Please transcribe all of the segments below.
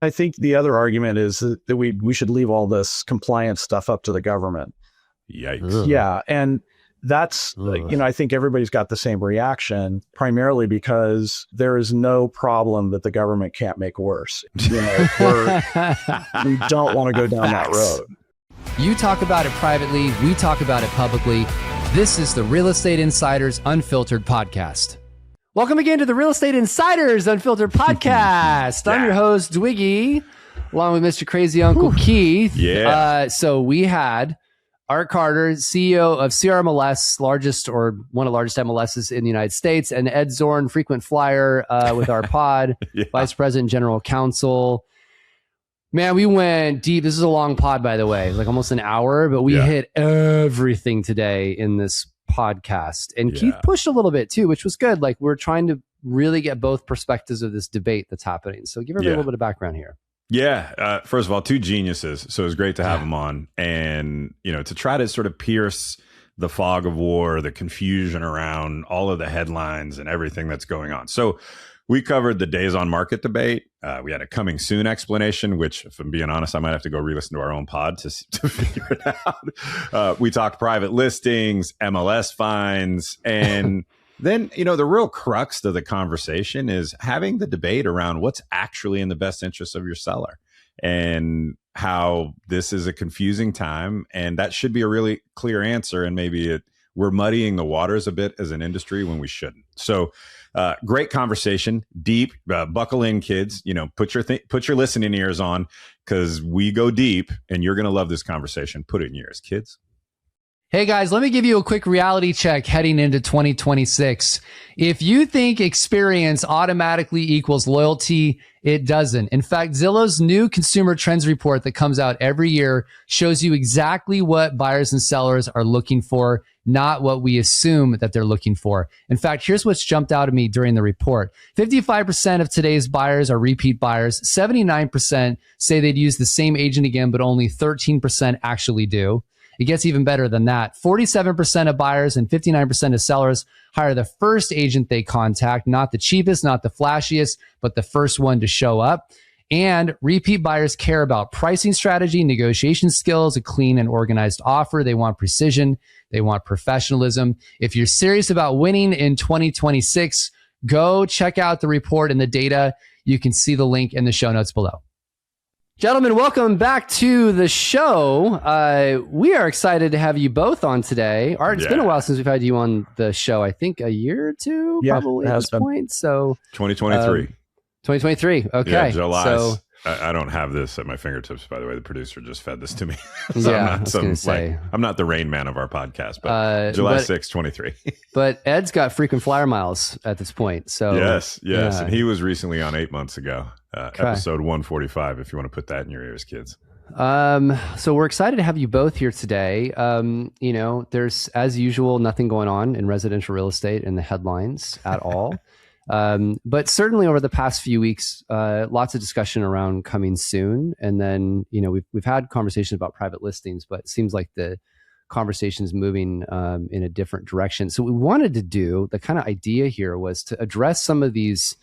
I think the other argument is that we should leave all this compliance stuff up to the government. Yikes. Yeah. And that's, I think everybody's got the same reaction, primarily because there is no problem that the government can't make worse. We don't want to go down that road. You talk about it privately, we talk about it publicly. This is the Real Estate Insiders Unfiltered podcast. Welcome again to the Real Estate Insiders Unfiltered podcast. I'm your host, Dwiggy, along with Mr. Crazy Uncle Keith. Yeah. So we had Art Carter, CEO of CRMLS, largest or one of the largest MLSs in the United States, and Ed Zorn, frequent flyer with our pod, Vice President, General Counsel. Man, we went deep. This is a long pod, by the way, like almost an hour, but we hit everything today in this podcast. And Keith pushed a little bit too, which was good. Like we're trying to really get both perspectives of this debate that's happening. So give everybody a little bit of background here. Yeah. First of all, two geniuses. So it was great to have them on and, to try to sort of pierce the fog of war, the confusion around all of the headlines and everything that's going on. So we covered the days on market debate. We had a coming soon explanation, which if I'm being honest, I might have to go re-listen to our own pod to figure it out. We talked private listings, MLS fines, and then, the real crux of the conversation is having the debate around what's actually in the best interest of your seller and how this is a confusing time. And that should be a really clear answer. And maybe we're muddying the waters a bit as an industry when we shouldn't. So great conversation, deep, buckle in, kids, put your listening ears on because we go deep and you're going to love this conversation. Put it in your ears, kids. Hey guys, let me give you a quick reality check heading into 2026. If you think experience automatically equals loyalty, it doesn't. In fact, Zillow's new consumer trends report that comes out every year shows you exactly what buyers and sellers are looking for, not what we assume that they're looking for. In fact, here's what's jumped out at me during the report. 55% of today's buyers are repeat buyers. 79% say they'd use the same agent again, but only 13% actually do. It gets even better than that. 47% of buyers and 59% of sellers hire the first agent they contact, not the cheapest, not the flashiest, but the first one to show up. And repeat buyers care about pricing strategy, negotiation skills, a clean and organized offer. They want precision. They want professionalism. If you're serious about winning in 2026, go check out the report and the data. You can see the link in the show notes below. Gentlemen, welcome back to the show. We are excited to have you both on today. Art, it's been a while since we've had you on the show. I think a year or two, probably at this point. So 2023. 2023. Okay. Yeah, July. So, I don't have this at my fingertips, by the way. The producer just fed this to me. So I was going to say. I'm not the Rain Man of our podcast, but July 6, 23. But Ed's got frequent flyer miles at this point. So Yes. Yeah. And he was recently on 8 months ago. Episode 145, if you want to put that in your ears, kids. So we're excited to have you both here today. There's, as usual, nothing going on in residential real estate in the headlines at all. But certainly over the past few weeks, lots of discussion around coming soon. And then, we've had conversations about private listings, but it seems like the conversation is moving in a different direction. So what we wanted to do, the kind of idea here was to address some of these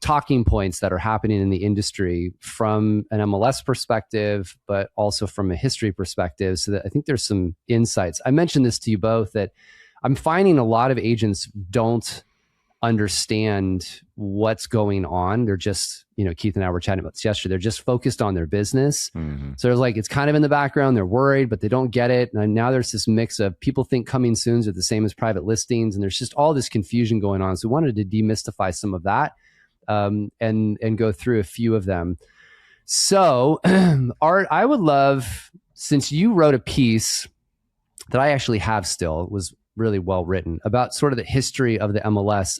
talking points that are happening in the industry from an MLS perspective, but also from a history perspective, so that I think there's some insights. I mentioned this to you both, that I'm finding a lot of agents don't understand what's going on. They're just, Keith and I were chatting about this yesterday. They're just focused on their business. Mm-hmm. So there's it's kind of in the background. They're worried, but they don't get it. And now there's this mix of people think coming soons are the same as private listings. And there's just all this confusion going on. So we wanted to demystify some of that. And go through a few of them. So, Art, I would love, since you wrote a piece that I actually have still, was really well written, about sort of the history of the MLS.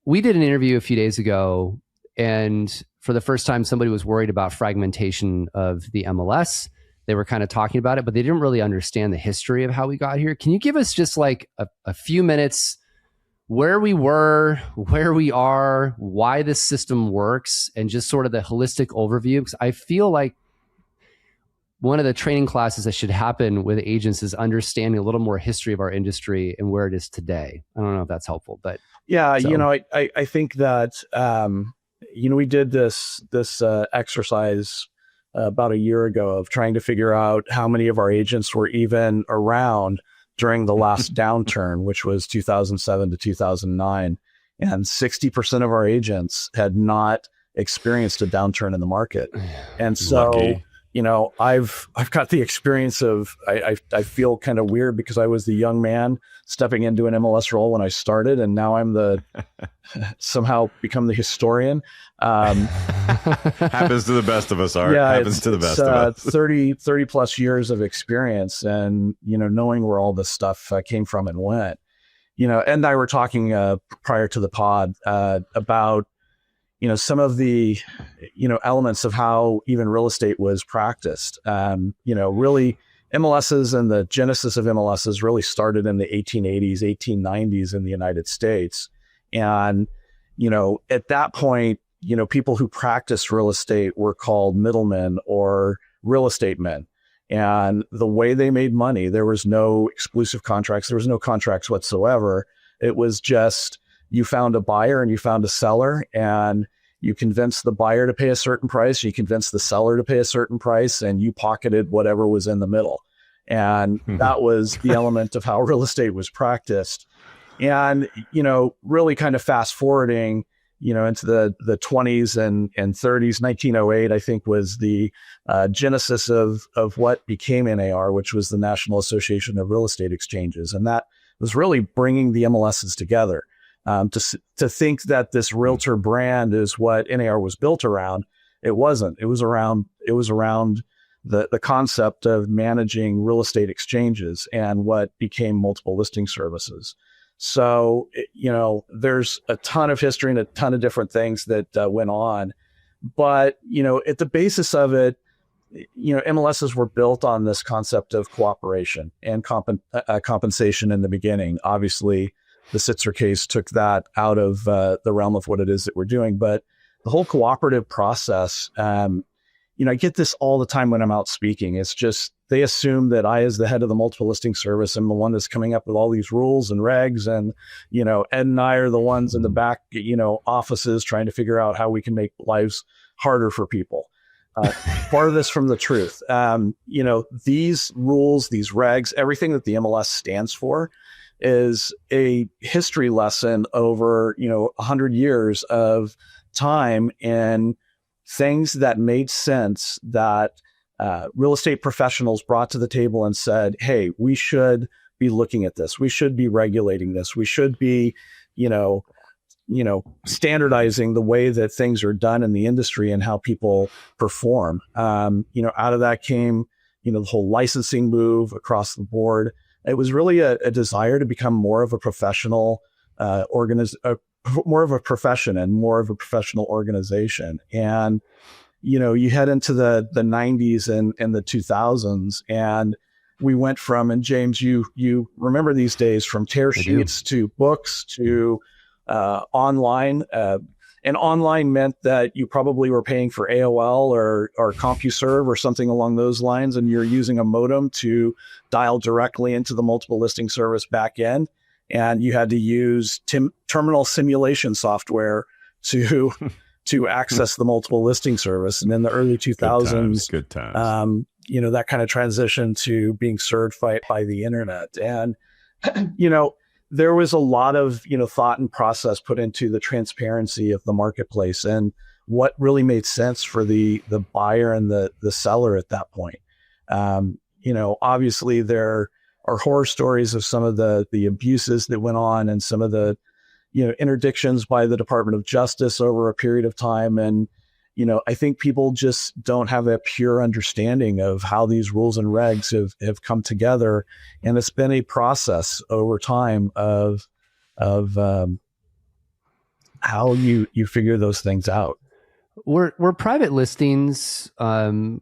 We did an interview a few days ago, and for the first time, somebody was worried about fragmentation of the MLS. They were kind of talking about it, but they didn't really understand the history of how we got here. Can you give us just a few minutes where we were, where we are, why this system works, and just sort of the holistic overview? Because I feel like one of the training classes that should happen with agents is understanding a little more history of our industry and where it is today. I don't know if that's helpful, but yeah, I think that we did this exercise about a year ago of trying to figure out how many of our agents were even around during the last downturn, which was 2007 to 2009. And 60% of our agents had not experienced a downturn in the market. And so, Lucky. I've got the experience of, I feel kind of weird because I was the young man stepping into an MLS role when I started, and now I'm somehow become the historian. Happens to the best of us, Art. Yeah, Happens to the best of us. 30 plus years of experience, and, knowing where all this stuff came from and went. Ed and I were talking prior to the pod about, some of the, elements of how even real estate was practiced. Really MLSs and the genesis of MLSs really started in the 1880s, 1890s in the United States. And, at that point, people who practiced real estate were called middlemen or real estate men. And the way they made money, there was no exclusive contracts. There was no contracts whatsoever. It was just, you found a buyer and you found a seller, and you convinced the buyer to pay a certain price. You convinced the seller to pay a certain price, and you pocketed whatever was in the middle. And that was the element of how real estate was practiced. And, really kind of fast forwarding, into the 20s and 30s, 1908, I think, was the genesis of what became NAR, which was the National Association of Real Estate Exchanges. And that was really bringing the MLSs together. To think that this realtor brand is what NAR was built around, it wasn't. It was around the concept of managing real estate exchanges and what became multiple listing services. So, there's a ton of history and a ton of different things that went on. But, at the basis of it, MLSs were built on this concept of cooperation and compensation in the beginning. Obviously, the Sitzer case took that out of the realm of what it is that we're doing. But the whole cooperative process, I get this all the time when I'm out speaking. It's just, they assume that I, as the head of the multiple listing service, am the one that's coming up with all these rules and regs. And, Ed and I are the ones in the back, offices trying to figure out how we can make lives harder for people. Farthest from the truth. These rules, these regs, everything that the MLS stands for is a history lesson over, 100 years of time and things that made sense that real estate professionals brought to the table and said, hey, we should be looking at this. We should be regulating this. We should be, standardizing the way that things are done in the industry and how people perform. Out of that came, the whole licensing move across the board. It was really a desire to become more of a professional more of a profession and more of a professional organization. And, you head into the 90s and the 2000s, and we went from, and James, you remember these days, from tear sheets to books to online. And online meant that you probably were paying for AOL or CompuServe or something along those lines, and you're using a modem to dial directly into the multiple listing service back end. And you had to use terminal simulation software to access the multiple listing service. And in the early 2000s, good times. That kind of transition to being served by the internet. And, there was a lot of, thought and process put into the transparency of the marketplace and what really made sense for the buyer and the seller at that point. Obviously there are horror stories of some of the abuses that went on and some of the, interdictions by the Department of Justice over a period of time. And, I think people just don't have a pure understanding of how these rules and regs have come together. And it's been a process over time of how you figure those things out. Were private listings, and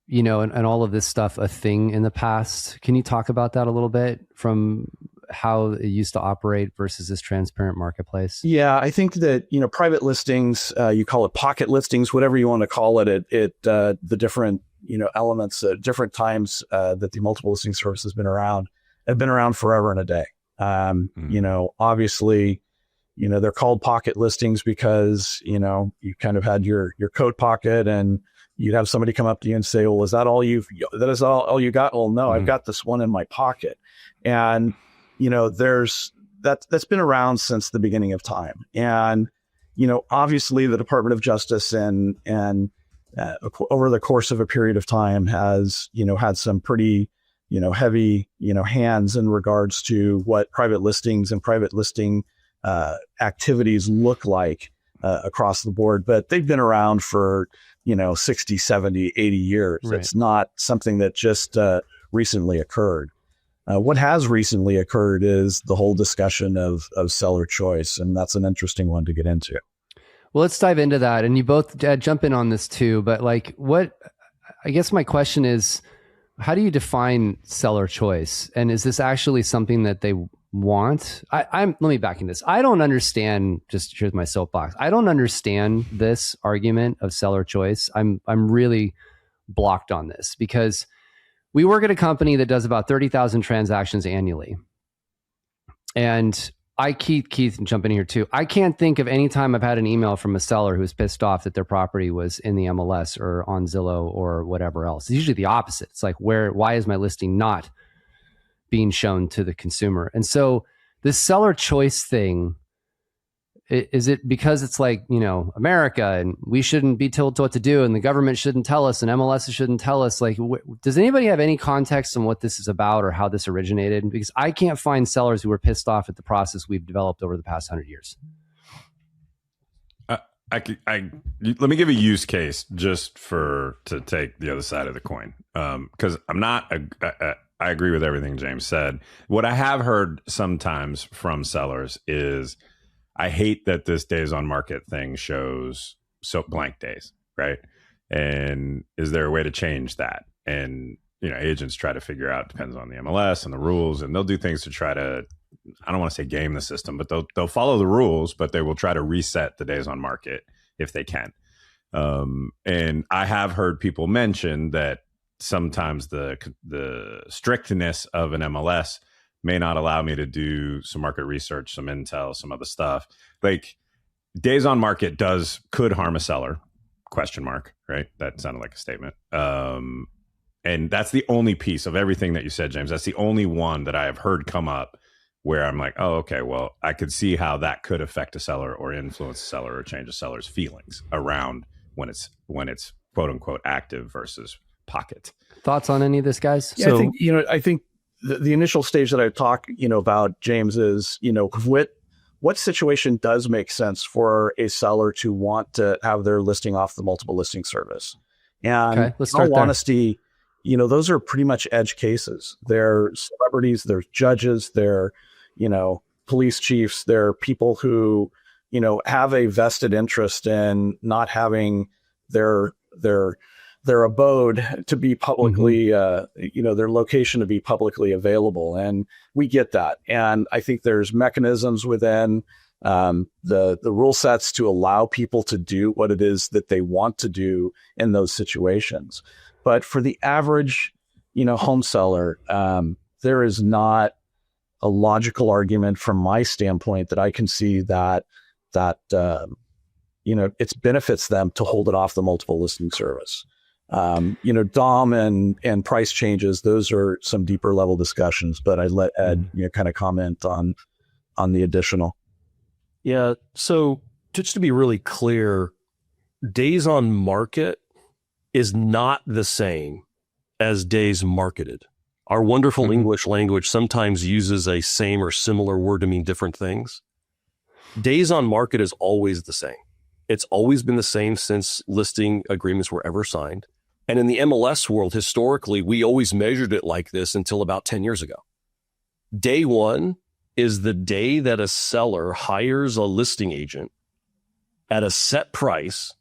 all of this stuff a thing in the past? Can you talk about that a little bit, from how it used to operate versus this transparent marketplace? Yeah, I think that, private listings, you call it pocket listings, whatever you want to call it, the different, elements at different times that the multiple listing service has been around, have been around forever and a day. Obviously, they're called pocket listings because, you kind of had your coat pocket, and you'd have somebody come up to you and say, well, is that all you got? Well, no, I've got this one in my pocket. And, that's been around since the beginning of time. And, obviously the Department of Justice and over the course of a period of time has, had some pretty, heavy, hands in regards to what private listings and private listing activities look like across the board. But they've been around for, 60, 70, 80 years. Right. It's not something that just recently occurred. What has recently occurred is the whole discussion of seller choice. And that's an interesting one to get into. Well, let's dive into that. And you both jump in on this too. But I guess my question is, how do you define seller choice? And is this actually something that they want? Let me back in this. I don't understand, here's my soapbox. I don't understand this argument of seller choice. I'm really blocked on this because we work at a company that does about 30,000 transactions annually. And Keith, jump in here too. I can't think of any time I've had an email from a seller who's pissed off that their property was in the MLS or on Zillow or whatever else. It's usually the opposite. It's like, why is my listing not being shown to the consumer? And so this seller choice thing, is it because it's like, America, and we shouldn't be told what to do, and the government shouldn't tell us, and MLS shouldn't tell us? Like, does anybody have any context on what this is about or how this originated? Because I can't find sellers who were pissed off at the process we've developed over the past 100 years. Let me give a use case just to take the other side of the coin, because I agree with everything James said. What I have heard sometimes from sellers is, I hate that this days on market thing shows so blank days, right? And is there a way to change that? And, agents try to figure out, depends on the MLS and the rules, and they'll do things to try to, I don't want to say game the system, but they'll follow the rules, but they will try to reset the days on market if they can. And I have heard people mention that sometimes the strictness of an MLS may not allow me to do some market research, some intel, some other stuff. Like, days on market could harm a seller, ? Right? That sounded like a statement. And that's the only piece of everything that you said, James. That's the only one that I have heard come up where I'm like, oh, okay, well, I could see how that could affect a seller or influence a seller or change a seller's feelings around when it's quote unquote active versus pocket. Thoughts on any of this, guys? Yeah, I think the initial stage that I talk, about, James, is, what situation does make sense for a seller to want to have their listing off the multiple listing service? And let's start in all honesty, those are pretty much edge cases. They're celebrities, they're judges, they're, police chiefs, they're people who, have a vested interest in not having their abode to be publicly, their location to be publicly available. And we get that. And I think there's mechanisms within the rule sets to allow people to do what it is that they want to do in those situations. But for the average, home seller, there is not a logical argument from my standpoint that I can see that it benefits them to hold it off the multiple listing service. DOM and price changes, those are some deeper level discussions, but I'd let Ed kind of comment on the additional. Yeah. So just to be really clear, days on market is not the same as days marketed. Our wonderful English language sometimes uses a same or similar word to mean different things. Days on market is always the same. It's always been the same since listing agreements were ever signed. And in the MLS world, historically, we always measured it like this until about 10 years ago. Day one is the day that a seller hires a listing agent at a set price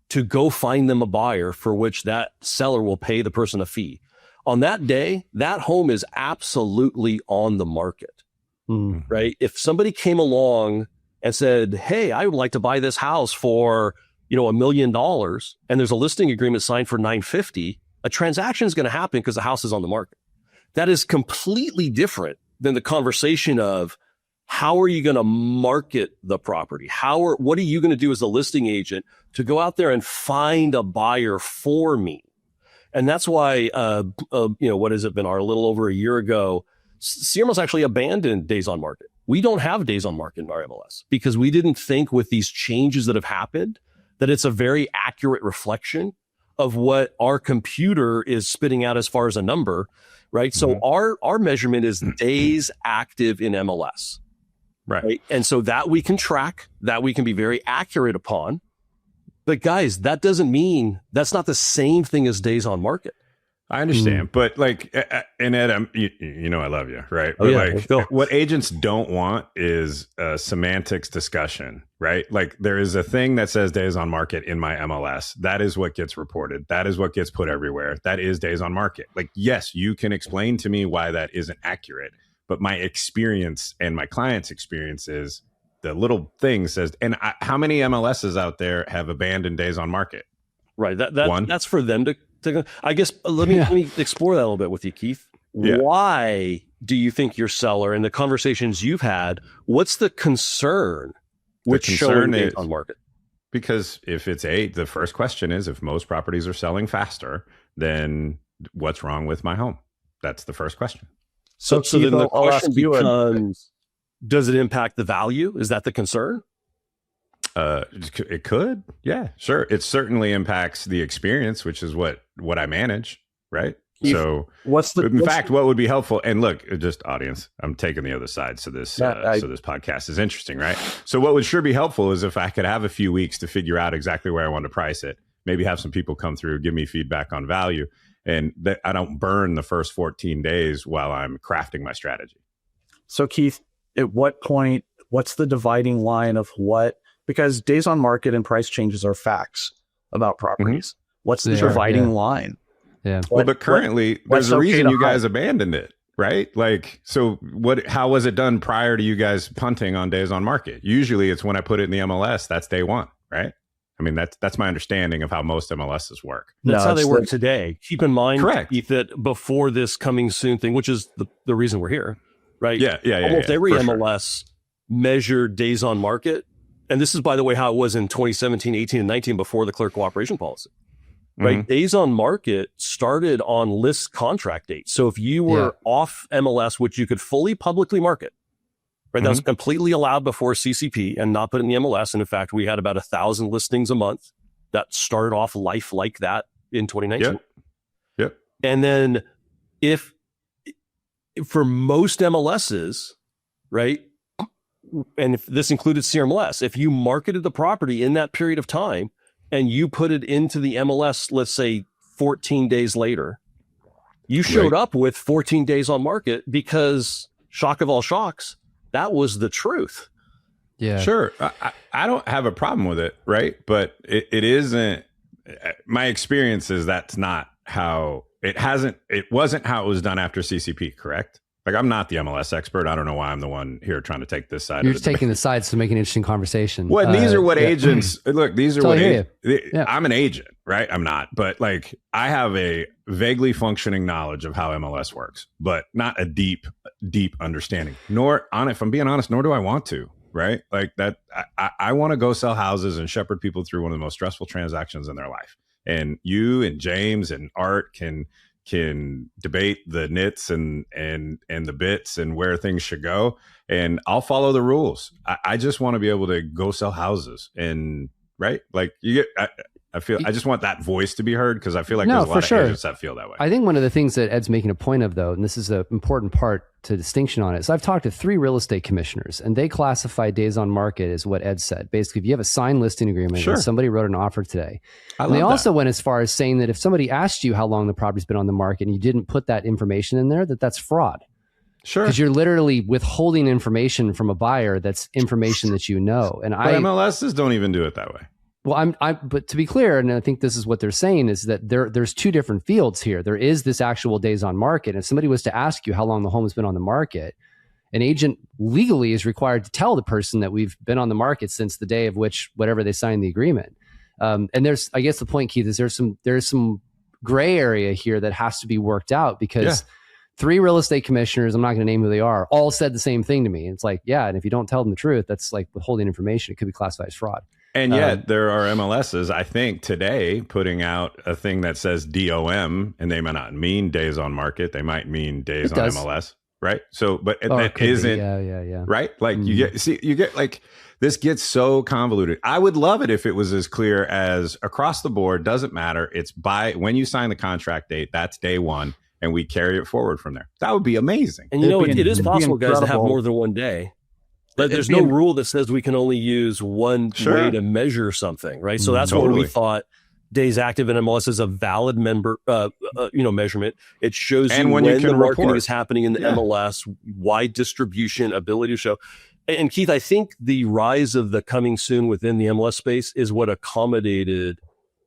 to go find them a buyer for which that seller will pay the person a fee. On that day, that home is absolutely on the market, right? If somebody came along and said, hey, I would like to buy this house for, $1 million, and there's a listing agreement signed for $950,000, a transaction is going to happen because the house is on the market. That is completely different than the conversation of, how are you going to market the property? What are you going to do as a listing agent to go out there and find a buyer for me? And that's why, what has it been? A little over a year ago, CRMLS actually abandoned days on market. We don't have days on market in our MLS because we didn't think with these changes that have happened that it's a very accurate reflection of what our computer is spitting out as far as a number, right? So our measurement is days active in MLS. Right. And so that we can track, that we can be very accurate upon. But guys, that doesn't mean that's not the same thing as days on market. I understand, but like, and Ed, I love you, right? Oh, But yeah, what agents don't want is a semantics discussion, right? Like there is a thing that says days on market in my MLS. That is what gets reported. That is what gets put everywhere. That is days on market. Like, yes, you can explain to me why that isn't accurate, but my experience and my client's experience is the little thing says, and how many MLSs out there have abandoned days on market? Right. That's for them to I guess let me explore that a little bit with you, Keith. Yeah. Why do you think your seller and the conversations you've had, what's the concern with showing days on market? Because if it's the first question is, if most properties are selling faster, then what's wrong with my home? That's the first question. So then the question becomes, does it impact the value? Is that the concern? It could. Yeah, sure. It certainly impacts the experience, which is what I manage, right? So what would be helpful? And look, just audience, I'm taking the other side. So this podcast is interesting, right? So what would sure be helpful is if I could have a few weeks to figure out exactly where I want to price it, maybe have some people come through, give me feedback on value, and that I don't burn the first 14 days while I'm crafting my strategy. So Keith, at what point, what's the dividing line of what? Because days on market and price changes are facts about properties. What's the dividing line? Yeah. But currently, there's a reason you guys abandoned it, right? Like, so how was it done prior to you guys punting on days on market? Usually it's when I put it in the MLS, that's day one, right? I mean, that's my understanding of how most MLSs work. That's how they work today. Keep in mind, correct, Keith, that before this coming soon thing, which is the reason we're here, right? Yeah. Almost every MLS measured days on market. And this is, by the way, how it was in 2017, 18, and 19 before the clear cooperation policy, right? Days on market started on list contract dates. So if you were off MLS, which you could fully publicly market, right? That was completely allowed before CCP and not put in the MLS. And in fact, we had about 1,000 listings a month that started off life like that in 2019. Yep. And then if for most MLSs, right? And if this included CRMLS, if you marketed the property in that period of time and you put it into the MLS, let's say 14 days later, you showed up with 14 days on market because, shock of all shocks, that was the truth. Yeah, sure. I don't have a problem with it, right? But it isn't. My experience is that's not how it wasn't how it was done after CCP, correct? Like, I'm not the MLS expert. I don't know why I'm the one here trying to take this side. You're just taking the sides to make an interesting conversation. Well, these are what agents look. These are what I'm an agent, right? I'm not, but like I have a vaguely functioning knowledge of how MLS works, but not a deep understanding. If I'm being honest, nor do I want to. Right? Like that. I want to go sell houses and shepherd people through one of the most stressful transactions in their life. And you and James and Art can debate the nits and the bits and where things should go, and I'll follow the rules. I just want to be able to go sell houses, and right, like you get. I just want that voice to be heard because I feel like there's a lot of agents that feel that way. I think one of the things that Ed's making a point of, though, and this is an important part to distinction on it, is I've talked to 3 real estate commissioners, and they classify days on market as what Ed said. Basically, if you have a signed listing agreement and somebody wrote an offer today, and they also went as far as saying that if somebody asked you how long the property's been on the market and you didn't put that information in there, that's fraud. Sure. Because you're literally withholding information from a buyer that's information that you know. And but MLSs don't even do it that way. Well, but to be clear, and I think this is what they're saying, is that there's 2 different fields here. There is this actual days on market. And if somebody was to ask you how long the home has been on the market, an agent legally is required to tell the person that we've been on the market since the day of which, whatever they signed the agreement. And I guess the point, Keith, is there's some gray area here that has to be worked out because 3 real estate commissioners, I'm not going to name who they are, all said the same thing to me. It's like, yeah, and if you don't tell them the truth, that's like withholding information. It could be classified as fraud. And yet there are MLSs, I think, today putting out a thing that says DOM, and they might not mean days on market. They might mean days on MLS, right? So, but that isn't, yeah. Right? Like you get like, this gets so convoluted. I would love it if it was as clear as across the board, doesn't matter. It's when you sign the contract date, that's day one, and we carry it forward from there. That would be amazing. And it is possible, guys, to have more than one day. But there's no rule that says we can only use one way to measure something, right? So that's what we thought days active in MLS is a valid measurement. It shows you when the marketing is happening in the MLS, wide distribution, ability to show. And Keith, I think the rise of the coming soon within the MLS space is what accommodated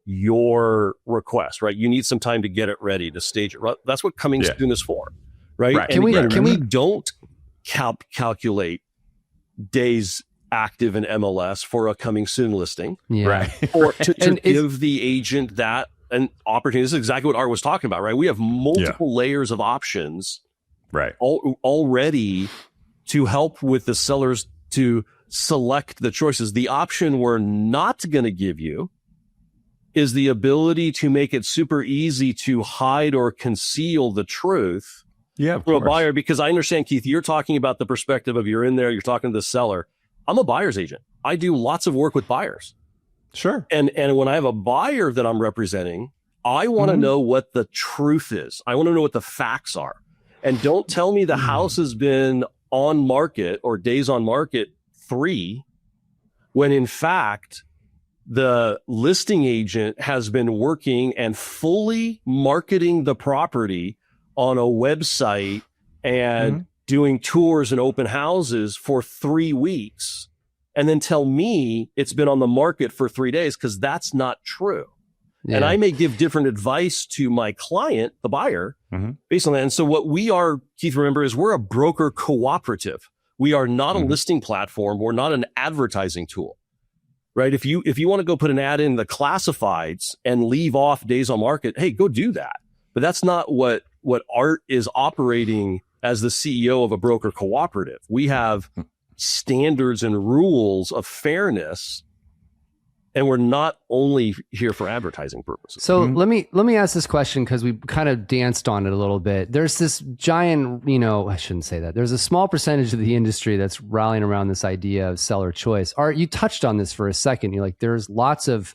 your request, right? You need some time to get it ready, to stage it. That's what coming soon is for, right? Can we don't calculate days active in MLS for a coming soon listing, right? Or to give the agent that an opportunity. This is exactly what Art was talking about, right? We have multiple layers of options, right? Already to help with the sellers to select the choices. The option we're not going to give you is the ability to make it super easy to hide or conceal the truth from a buyer, because I understand, Keith, you're talking about the perspective of you're in there, you're talking to the seller. I'm a buyer's agent. I do lots of work with buyers. Sure. And when I have a buyer that I'm representing, I want to know what the truth is. I want to know what the facts are. And don't tell me the house has been on market or days on market 3, when in fact, the listing agent has been working and fully marketing the property on a website and doing tours and open houses for 3 weeks, and then tell me it's been on the market for 3 days, because that's not true. Yeah. And I may give different advice to my client, the buyer, based on that. And so what we are, Keith, remember, is we're a broker cooperative. We are not a listing platform. We're not an advertising tool, right? If you want to go put an ad in the classifieds and leave off days on market, hey, go do that. But that's not what Art is operating as the CEO of a broker cooperative. We have standards and rules of fairness, and we're not only here for advertising purposes. So let me ask this question, because we kind of danced on it a little bit. There's this giant, I shouldn't say that. There's a small percentage of the industry that's rallying around this idea of seller choice. Art, you touched on this for a second. You're like, there's lots of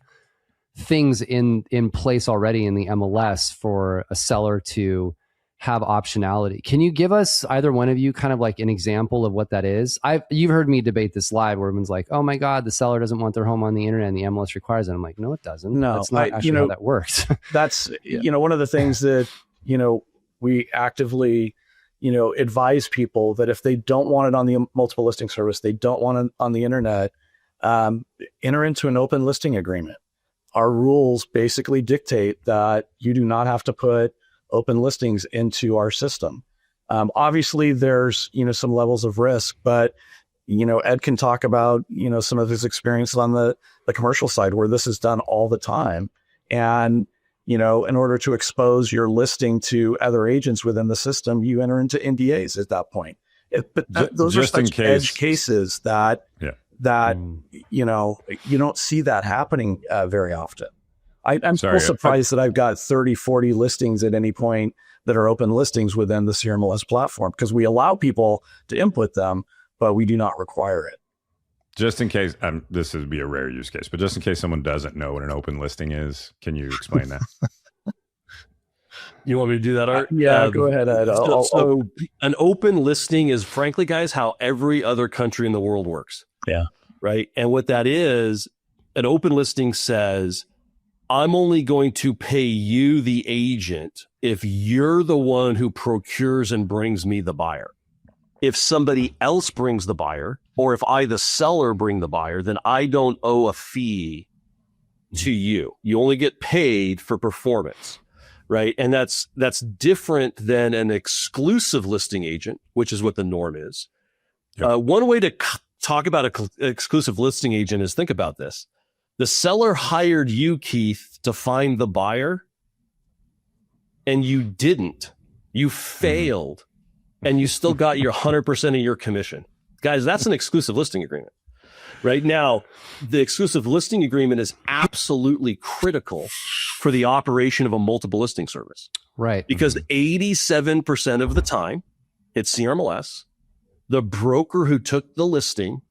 things in place already in the MLS for a seller to have optionality. Can you give us, either one of you, kind of like an example of what that is? You've heard me debate this live, where everyone's like, oh my God, the seller doesn't want their home on the internet and the MLS requires it. I'm like, no, it doesn't. No, that's not actually how that works. That's, one of the things that, we actively, advise people that if they don't want it on the multiple listing service, they don't want it on the internet, enter into an open listing agreement. Our rules basically dictate that you do not have to put open listings into our system. Obviously there's, some levels of risk, but, Ed can talk about, some of his experiences on the commercial side where this is done all the time. And, in order to expose your listing to other agents within the system, you enter into NDAs at that point. Those are such edge cases that you don't see that happening very often. I'm still surprised that I've got 30, 40 listings at any point that are open listings within the CRMLS platform, because we allow people to input them, but we do not require it. Just in case, this would be a rare use case, but just in case someone doesn't know what an open listing is, can you explain that? You want me to do that, Art? Go ahead, Ed. So an open listing is, frankly, guys, how every other country in the world works. Yeah. Right. And what that is, an open listing says, I'm only going to pay you, the agent, if you're the one who procures and brings me the buyer. If somebody else brings the buyer, or if I, the seller, bring the buyer, then I don't owe a fee to you. You only get paid for performance, right? And that's different than an exclusive listing agent, which is what the norm is. Yep. One way to talk about an exclusive listing agent is, think about this. The seller hired you, Keith, to find the buyer, and you didn't. You failed, and you still got your 100% of your commission. Guys, that's an exclusive listing agreement. Right now, the exclusive listing agreement is absolutely critical for the operation of a multiple listing service. Right. Because 87% of the time, it's CRMLS. The broker who took the listing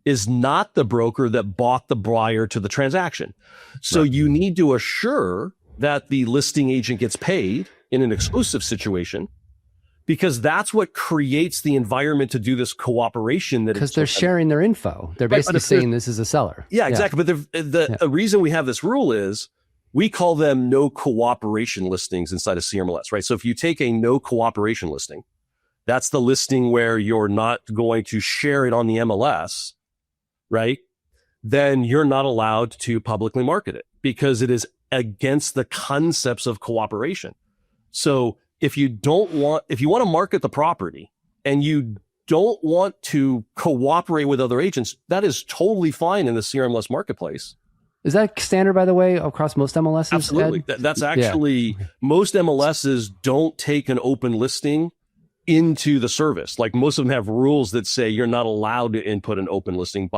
is not the broker that bought the buyer to the transaction. So you need to assure that the listing agent gets paid in an exclusive situation, because that's what creates the environment to do this cooperation. Because they're sharing their info. They're basically saying this is a seller. Yeah, exactly. But the reason we have this rule is we call them no cooperation listings inside of CRMLS, right? So if you take a no cooperation listing, that's the listing where you're not going to share it on the MLS, right? Then you're not allowed to publicly market it because it is against the concepts of cooperation. So if you want to market the property and you don't want to cooperate with other agents, that is totally fine in the CRMLS marketplace. Is that standard, by the way, across most MLSs? Absolutely. That's actually, most MLSs don't take an open listing into the service. Like most of them have rules that say you're not allowed to input an open listing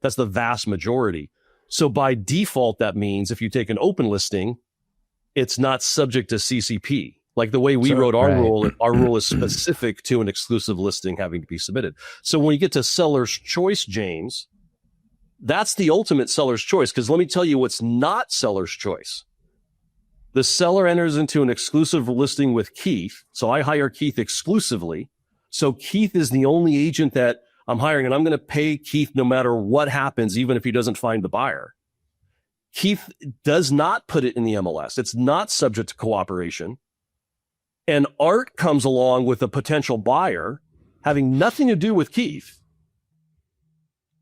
that's the vast majority. So by default, that means if you take an open listing, it's not subject to CCP. Like the way we wrote our rule is specific to an exclusive listing having to be submitted. So when you get to seller's choice, James, that's the ultimate seller's choice. Because let me tell you what's not seller's choice. The seller enters into an exclusive listing with Keith. So I hire Keith exclusively. So Keith is the only agent that I'm hiring, and I'm going to pay Keith no matter what happens, even if he doesn't find the buyer. Keith does not put it in the MLS. It's not subject to cooperation. And Art comes along with a potential buyer having nothing to do with Keith.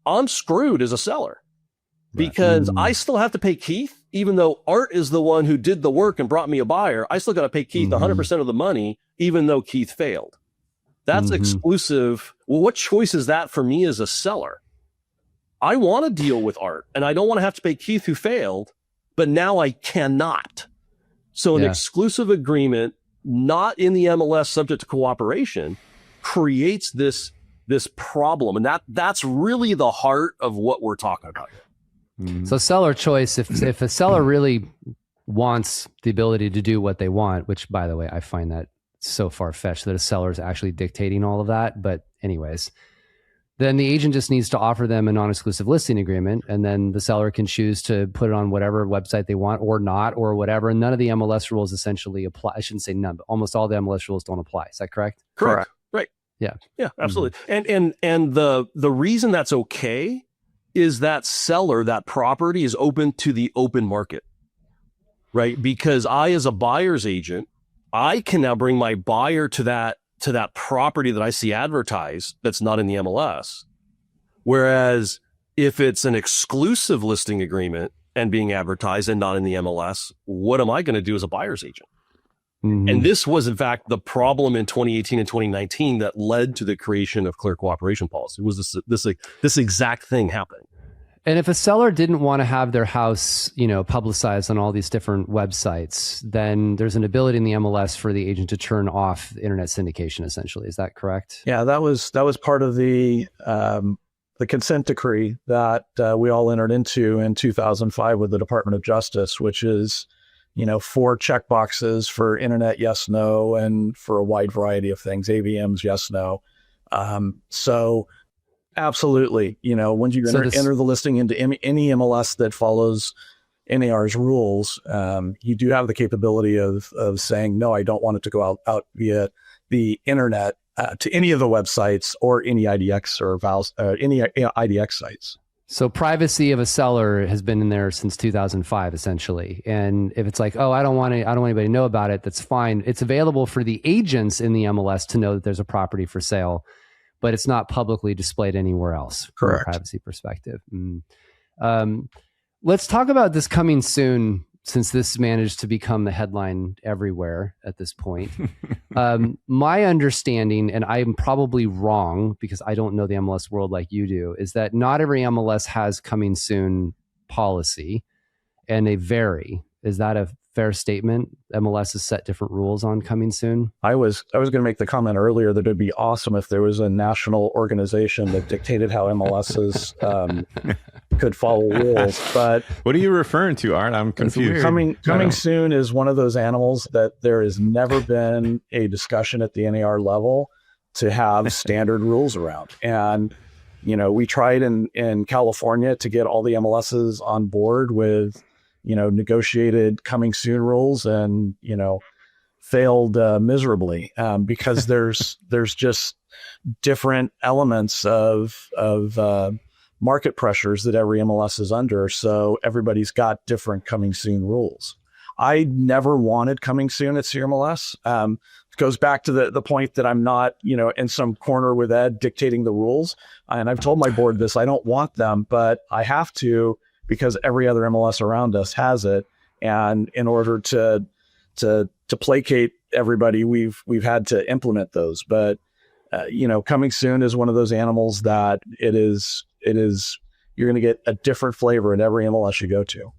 I'm screwed as a seller because I still have to pay Keith, even though Art is the one who did the work and brought me a buyer. I still got to pay Keith 100% of the money, even though Keith failed. That's exclusive. Well, what choice is that for me as a seller? I want to deal with Art and I don't want to have to pay Keith who failed, but now I cannot. So an exclusive agreement, not in the MLS subject to cooperation, creates this problem. And that's really the heart of what we're talking about here. So seller choice, if a seller really wants the ability to do what they want, which by the way, I find that so far-fetched that a seller is actually dictating all of that. But anyways, then the agent just needs to offer them a non-exclusive listing agreement, and then the seller can choose to put it on whatever website they want or not or whatever. And none of the MLS rules essentially apply. I shouldn't say none, but almost all the MLS rules don't apply. Is that correct? Correct. Right. Yeah. Yeah, absolutely. And the reason that's okay is that seller, that property is open to the open market, right? Because I, as a buyer's agent, I can now bring my buyer to that property that I see advertised that's not in the MLS. Whereas if it's an exclusive listing agreement and being advertised and not in the MLS, what am I going to do as a buyer's agent? And this was, in fact, the problem in 2018 and 2019 that led to the creation of clear cooperation policy. It was this exact thing happening. And if a seller didn't want to have their house, publicized on all these different websites, then there's an ability in the MLS for the agent to turn off internet syndication, essentially. Is that correct? Yeah, that was part of the consent decree that we all entered into in 2005 with the Department of Justice, which is, 4 checkboxes for internet yes, no, and for a wide variety of things, AVMs, yes, no. So absolutely, once you enter the listing into any MLS that follows NAR's rules, you do have the capability of saying, no, I don't want it to go out via the internet to any of the websites or any IDX or any IDX sites. So privacy of a seller has been in there since 2005, essentially. And if it's like, oh, I don't want anybody to know about it, that's fine. It's available for the agents in the MLS to know that there's a property for sale, but it's not publicly displayed anywhere else. Correct. From a privacy perspective. Let's talk about this coming soon, since this managed to become the headline everywhere at this point. My understanding, and I'm probably wrong because I don't know the MLS world like you do, is that not every MLS has coming soon policy and they vary. Is that a fair statement? MLS has set different rules on coming soon. I was going to make the comment earlier that it'd be awesome if there was a national organization that dictated how MLSs could follow rules. But what are you referring to, Art? I'm confused. Coming soon is one of those animals that there has never been a discussion at the NAR level to have standard rules around. And we tried in California to get all the MLSs on board with negotiated coming soon rules, and failed miserably because there's just different elements of market pressures that every MLS is under. So everybody's got different coming soon rules. I never wanted coming soon at CRMLS. It goes back to the point that I'm not in some corner with Ed dictating the rules. And I've told my board this, I don't want them, but I have to, because every other MLS around us has it. And in order to placate everybody, we've had to implement those. But coming soon is one of those animals that it is you're going to get a different flavor in every MLS you go to.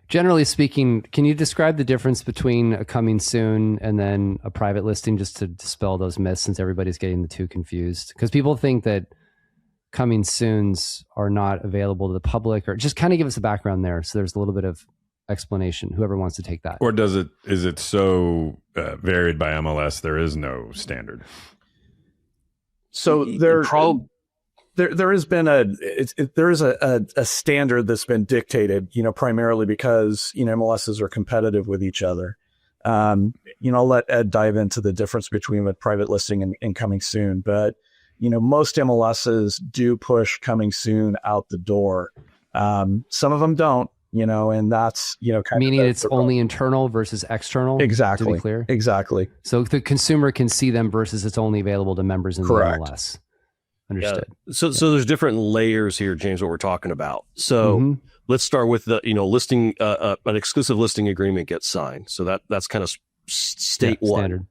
Generally speaking, can you describe the difference between a coming soon and then a private listing, just to dispel those myths, since everybody's getting the two confused? Because people think that coming soons are not available to the public, or just kind of give us a background there. So there's a little bit of explanation, whoever wants to take that. Or is it so varied by MLS, there is no standard? So there has been there is a standard that's been dictated, primarily because, MLSs are competitive with each other. I'll let Ed dive into the difference between a private listing and coming soon, but most MLSs do push coming soon out the door. Some of them don't, and that's, meaning it's only internal versus external. Exactly. To be clear. Exactly. So the consumer can see them versus it's only available to members in Correct. the MLS. Understood. Yeah. So there's different layers here, James, what we're talking about. So let's start with the, listing, an exclusive listing agreement gets signed. So that's kind of state one. Standard.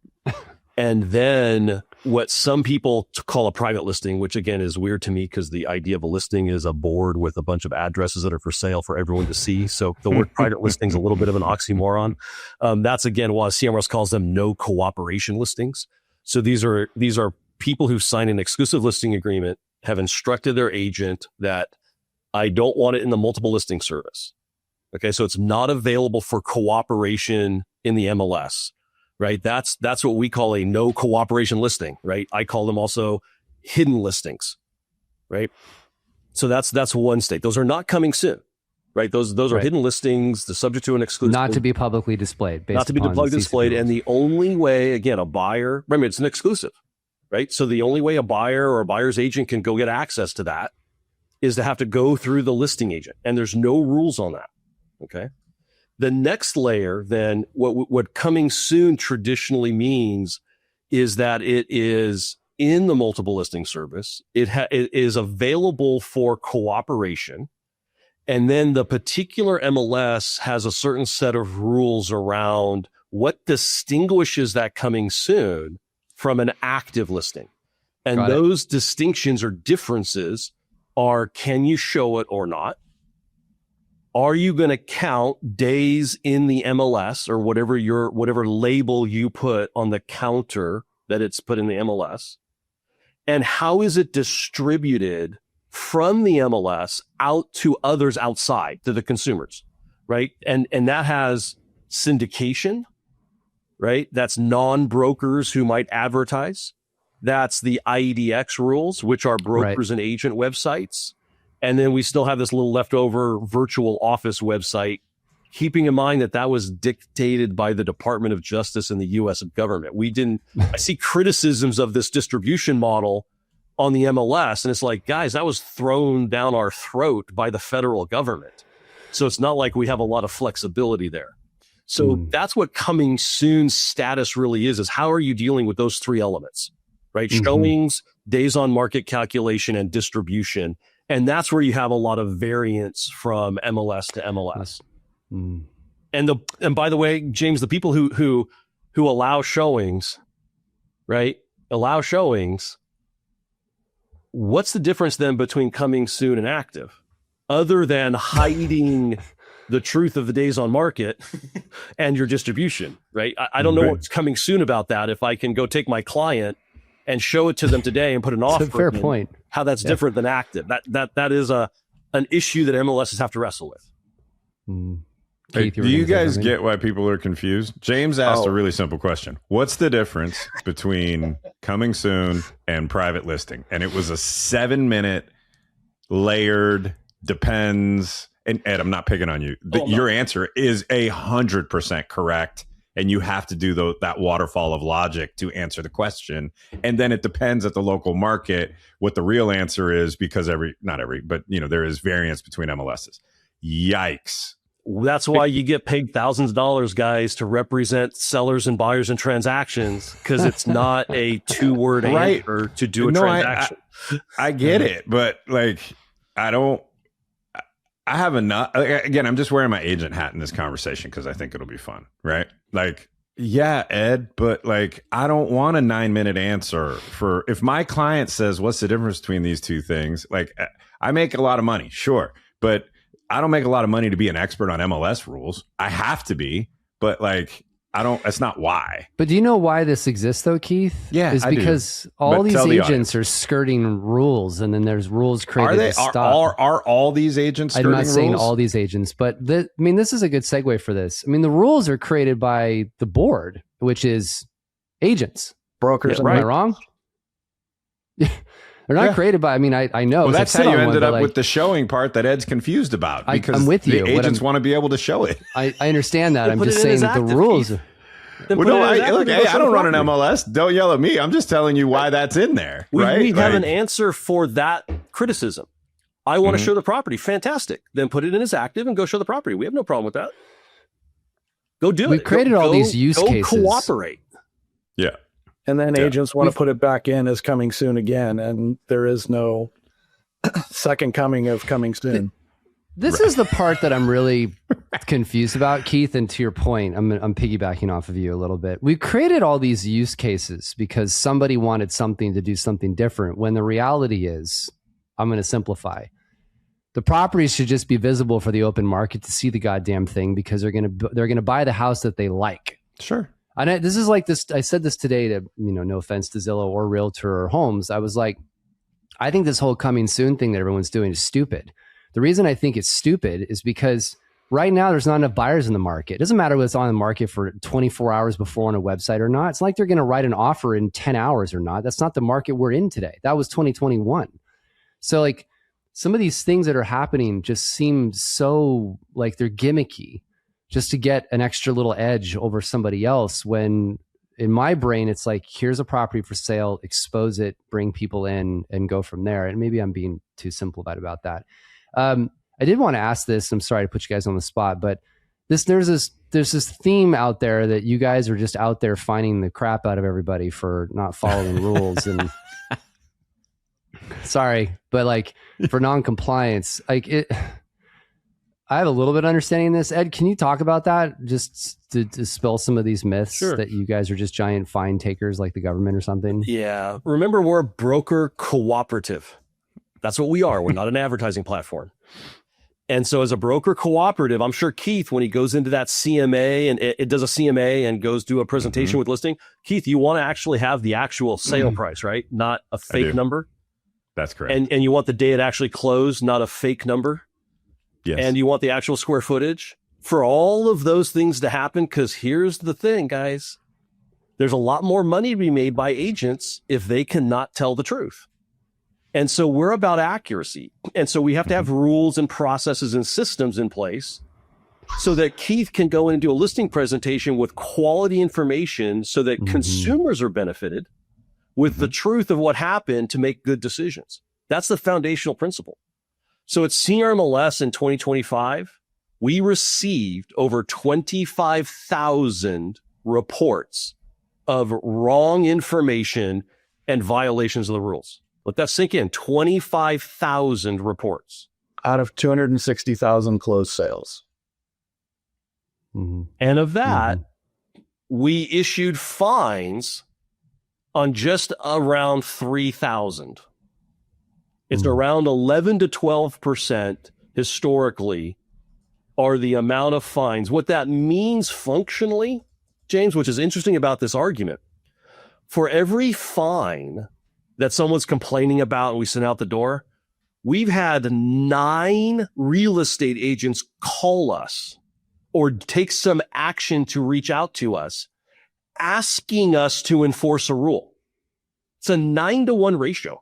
And then what some people call a private listing, which again is weird to me because the idea of a listing is a board with a bunch of addresses that are for sale for everyone to see. So the word private listing is a little bit of an oxymoron. That's again why CMRS calls them no cooperation listings. So these are people who sign an exclusive listing agreement, have instructed their agent that I don't want it in the multiple listing service. Okay, so it's not available for cooperation in the MLS. Right. That's what we call a no cooperation listing. Right. I call them also hidden listings. Right. So that's one state. Those are not coming soon. Right. Those are hidden listings. They're subject to an exclusive. Not to be publicly displayed. Not to be publicly displayed. And the only way, again, a buyer, remember, it's an exclusive. Right. So the only way a buyer or a buyer's agent can go get access to that is to have to go through the listing agent. And there's no rules on that. Okay. The next layer, then, what coming soon traditionally means is that it is in the multiple listing service. It is available for cooperation. And then the particular MLS has a certain set of rules around what distinguishes that coming soon from an active listing. And those distinctions or differences are, can you show it or not? Are you going to count days in the MLS or whatever label you put on the counter that it's put in the MLS? And how is it distributed from the MLS out to others outside, to the consumers, right? And that has syndication, right? That's non-brokers who might advertise. That's the IEDX rules, which are brokers and agent websites. And then we still have this little leftover virtual office website, keeping in mind that was dictated by the Department of Justice and the U.S. government. I see criticisms of this distribution model on the MLS, and it's like, guys, that was thrown down our throat by the federal government. So it's not like we have a lot of flexibility there. So that's what coming soon status really is how are you dealing with those three elements, right? Showings, days on market calculation, and distribution. And that's where you have a lot of variance from MLS to MLS. And by the way, James, the people who allow showings, right? Allow showings. What's the difference then between coming soon and active? Other than hiding the truth of the days on market and your distribution, right? I don't know Right. what's coming soon about that. If I can go take my client and show it to them today and put an offer, It's a fair in, point. how that's different than active. That is an issue that MLSs have to wrestle with. Mm. Hey, Keith, do you guys something? get why people are confused? James asked a really simple question. What's the difference between coming soon and private listing? And it was a 7-minute layered depends. And Ed, I'm not picking on you. Your answer is 100% correct. And you have to do that waterfall of logic to answer the question. And then it depends at the local market what the real answer is, because there is variance between MLSs. Yikes. That's why you get paid thousands of dollars, guys, to represent sellers and buyers in transactions, because it's not a 2-word Right. answer to do a transaction. I get it, but like, I have enough. Again, I'm just wearing my agent hat in this conversation because I think it'll be fun, right? Like, yeah, Ed, but like, I don't want a 9-minute answer for if my client says, "What's the difference between these two things?" Like, I make a lot of money, sure, but I don't make a lot of money to be an expert on MLS rules. I have to be, but like, I don't. That's not why. But do you know why this exists, though, Keith? Yeah, is I do. because all But these tell the agents audience. are skirting rules, and then there's rules created Are they? to stop. Are all these agents? I'm skirting not saying rules? all these agents, but this is a good segue for this. I mean, the rules are created by the board, which is agents. Brokers. Am I wrong? They're not created by. I mean, I know. Well, 'cause that's I've how sat you on one, ended but, up like, with the showing part that Ed's confused about, because I'm with you. the What agents want to be able to show it. I understand that. I'm Put just it in saying as that the active, rules. Keith. Well, no, look, hey, I don't run an MLS. Don't yell at me. I'm just telling you why that's in there, right? We have Like, an answer for that criticism. I want to show the property. Fantastic. Then put it in as active and go show the property. We have no problem with that. Go do it. We've created all these use cases. Cooperate. yeah. And then agents want to put it back in as coming soon again, and there is no second coming of coming soon. This is the part that I'm really confused about, Keith. And to your point, I'm piggybacking off of you a little bit. We created all these use cases because somebody wanted something to do something different. When the reality is, I'm going to simplify. The properties should just be visible for the open market to see the goddamn thing, because they're going to buy the house that they like. Sure. And this is like this. I said this today to, no offense to Zillow or Realtor or Homes. I was like, I think this whole coming soon thing that everyone's doing is stupid. The reason I think it's stupid is because right now there's not enough buyers in the market. It doesn't matter whether it's on the market for 24 hours before on a website or not. It's not like they're going to write an offer in 10 hours or not. That's not the market we're in today. That was 2021. So like, some of these things that are happening just seem so like they're gimmicky, just to get an extra little edge over somebody else, when in my brain, it's like, here's a property for sale, expose it, bring people in, and go from there. And maybe I'm being too simplified about that. I did want to ask this. I'm sorry to put you guys on the spot, but there's this theme out there that you guys are just out there finding the crap out of everybody for not following rules. And sorry, but like for non-compliance, like it. I have a little bit of understanding this. Ed, can you talk about that? Just to dispel some of these myths that you guys are just giant fine takers like the government or something? Yeah. Remember, we're a broker cooperative. That's what we are. We're not an advertising platform. And so as a broker cooperative, I'm sure Keith, when he goes into that CMA and it does a CMA and goes do a presentation with listing, Keith, you want to actually have the actual sale price, right? Not a fake number. That's correct. And you want the day it actually closed, not a fake number. Yes. And you want the actual square footage for all of those things to happen. Because here's the thing, guys. There's a lot more money to be made by agents if they cannot tell the truth. And so we're about accuracy. And so we have to have rules and processes and systems in place so that Keith can go in and do a listing presentation with quality information so that consumers are benefited with the truth of what happened to make good decisions. That's the foundational principle. So at CRMLS in 2025, we received over 25,000 reports of wrong information and violations of the rules. Let that sink in. 25,000 reports. Out of 260,000 closed sales. And of that, we issued fines on just around 3,000. It's around 11 to 12% historically are the amount of fines. What that means functionally, James, which is interesting about this argument, for every fine that someone's complaining about and we send out the door, we've had 9 real estate agents call us or take some action to reach out to us, asking us to enforce a rule. It's a 9-to-1 ratio.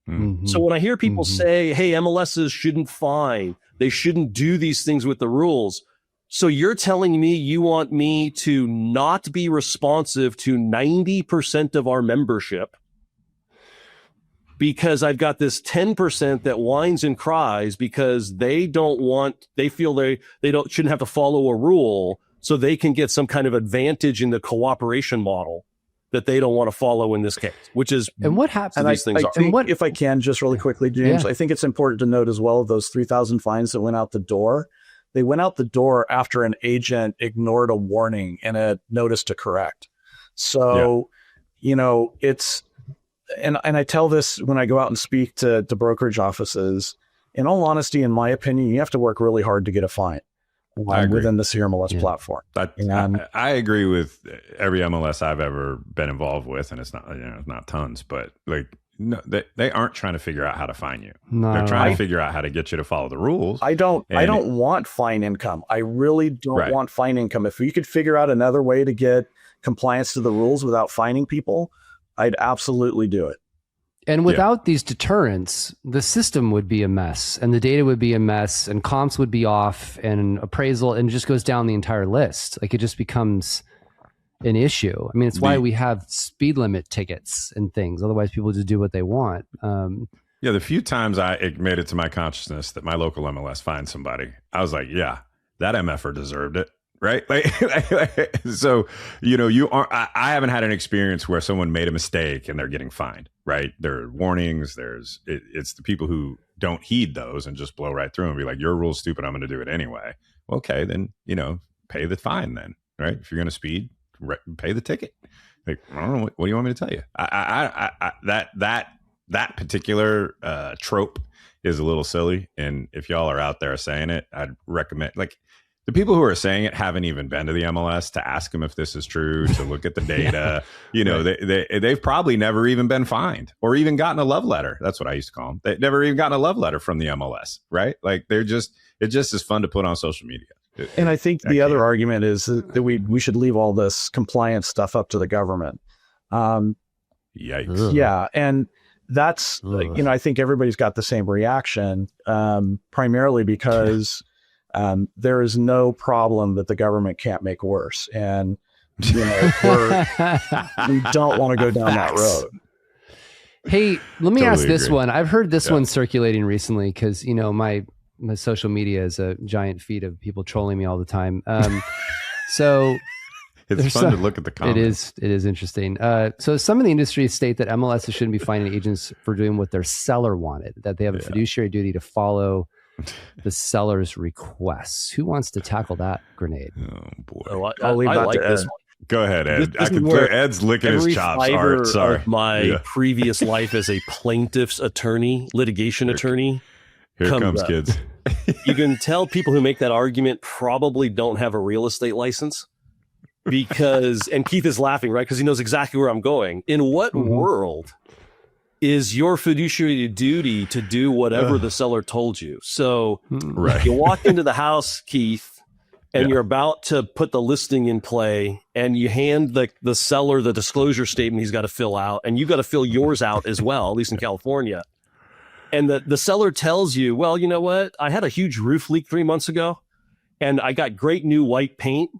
Mhm. So when I hear people Mhm. say, hey, MLSs shouldn't fine, they shouldn't do these things with the rules. So you're telling me you want me to not be responsive to 90% of our membership because I've got this 10% that whines and cries because they feel they shouldn't have to follow a rule so they can get some kind of advantage in the cooperation model that they don't want to follow in this case, which is And what happens? And these things I are. think, And what- if I can, just really quickly, James, Yeah. I think it's important to note as well, those 3,000 fines that went out the door, they went out the door after an agent ignored a warning and a notice to correct. So, it's, and I tell this when I go out and speak to brokerage offices, in all honesty, in my opinion, you have to work really hard to get a fine within the CRMLS Yeah. platform. I agree with every MLS I've ever been involved with, and it's not tons, but no, they aren't trying to figure out how to fine you. No, They're trying to figure out how to get you to follow the rules. I don't want fine income. I really don't want fine income. If we could figure out another way to get compliance to the rules without fining people, I'd absolutely do it. And without these deterrents, the system would be a mess and the data would be a mess and comps would be off and appraisal, and it just goes down the entire list. Like, it just becomes an issue. I mean, it's why we have speed limit tickets and things. Otherwise, people just do what they want. The few times it made it to my consciousness that my local MLS fined somebody, I was like, yeah, that MFer deserved it. Right. So, I haven't had an experience where someone made a mistake and they're getting fined. Right. There are warnings. It's the people who don't heed those and just blow right through and be like, your rule's stupid, I'm going to do it anyway. Okay, then, pay the fine then. Right. If you're going to speed, pay the ticket. Like, I don't know. What do you want me to tell you? That particular trope is a little silly. And if y'all are out there saying it, I'd recommend, the people who are saying it haven't even been to the MLS to ask them if this is true, to look at the data. They've probably never even been fined or even gotten a love letter. That's what I used to call them. They've never even gotten a love letter from the MLS, right? Like, it just is fun to put on social media. And I think the other argument is that we should leave all this compliance stuff up to the government. Yikes. Yeah. And that's, I think everybody's got the same reaction, primarily because there is no problem that the government can't make worse. And, we don't want to go down that road. Hey, let me ask this agree. one. I've heard this one circulating recently because, my social media is a giant feed of people trolling me all the time. So it's fun to look at the comments. It is interesting. So some of the industry state that MLSs shouldn't be fining agents for doing what their seller wanted, that they have a fiduciary duty to follow the seller's requests. Who wants to tackle that grenade? Oh boy. I'll leave I that like to this Ed. one. Go ahead, Ed. This I can is clear where Ed's licking his Every chops. fiber Art, sorry. of my previous life as a plaintiff's attorney, litigation attorney, Here comes up. kids. You can tell people who make that argument probably don't have a real estate license because, and Keith is laughing, right? Because he knows exactly where I'm going. In what world is your fiduciary duty to do whatever the seller told you? So you walk into the house, Keith, and you're about to put the listing in play, and you hand the seller the disclosure statement he's got to fill out, and you got to fill yours out as well, at least in California. And the seller tells you, well, you know what? I had a huge roof leak 3 months ago, and I got great new white paint,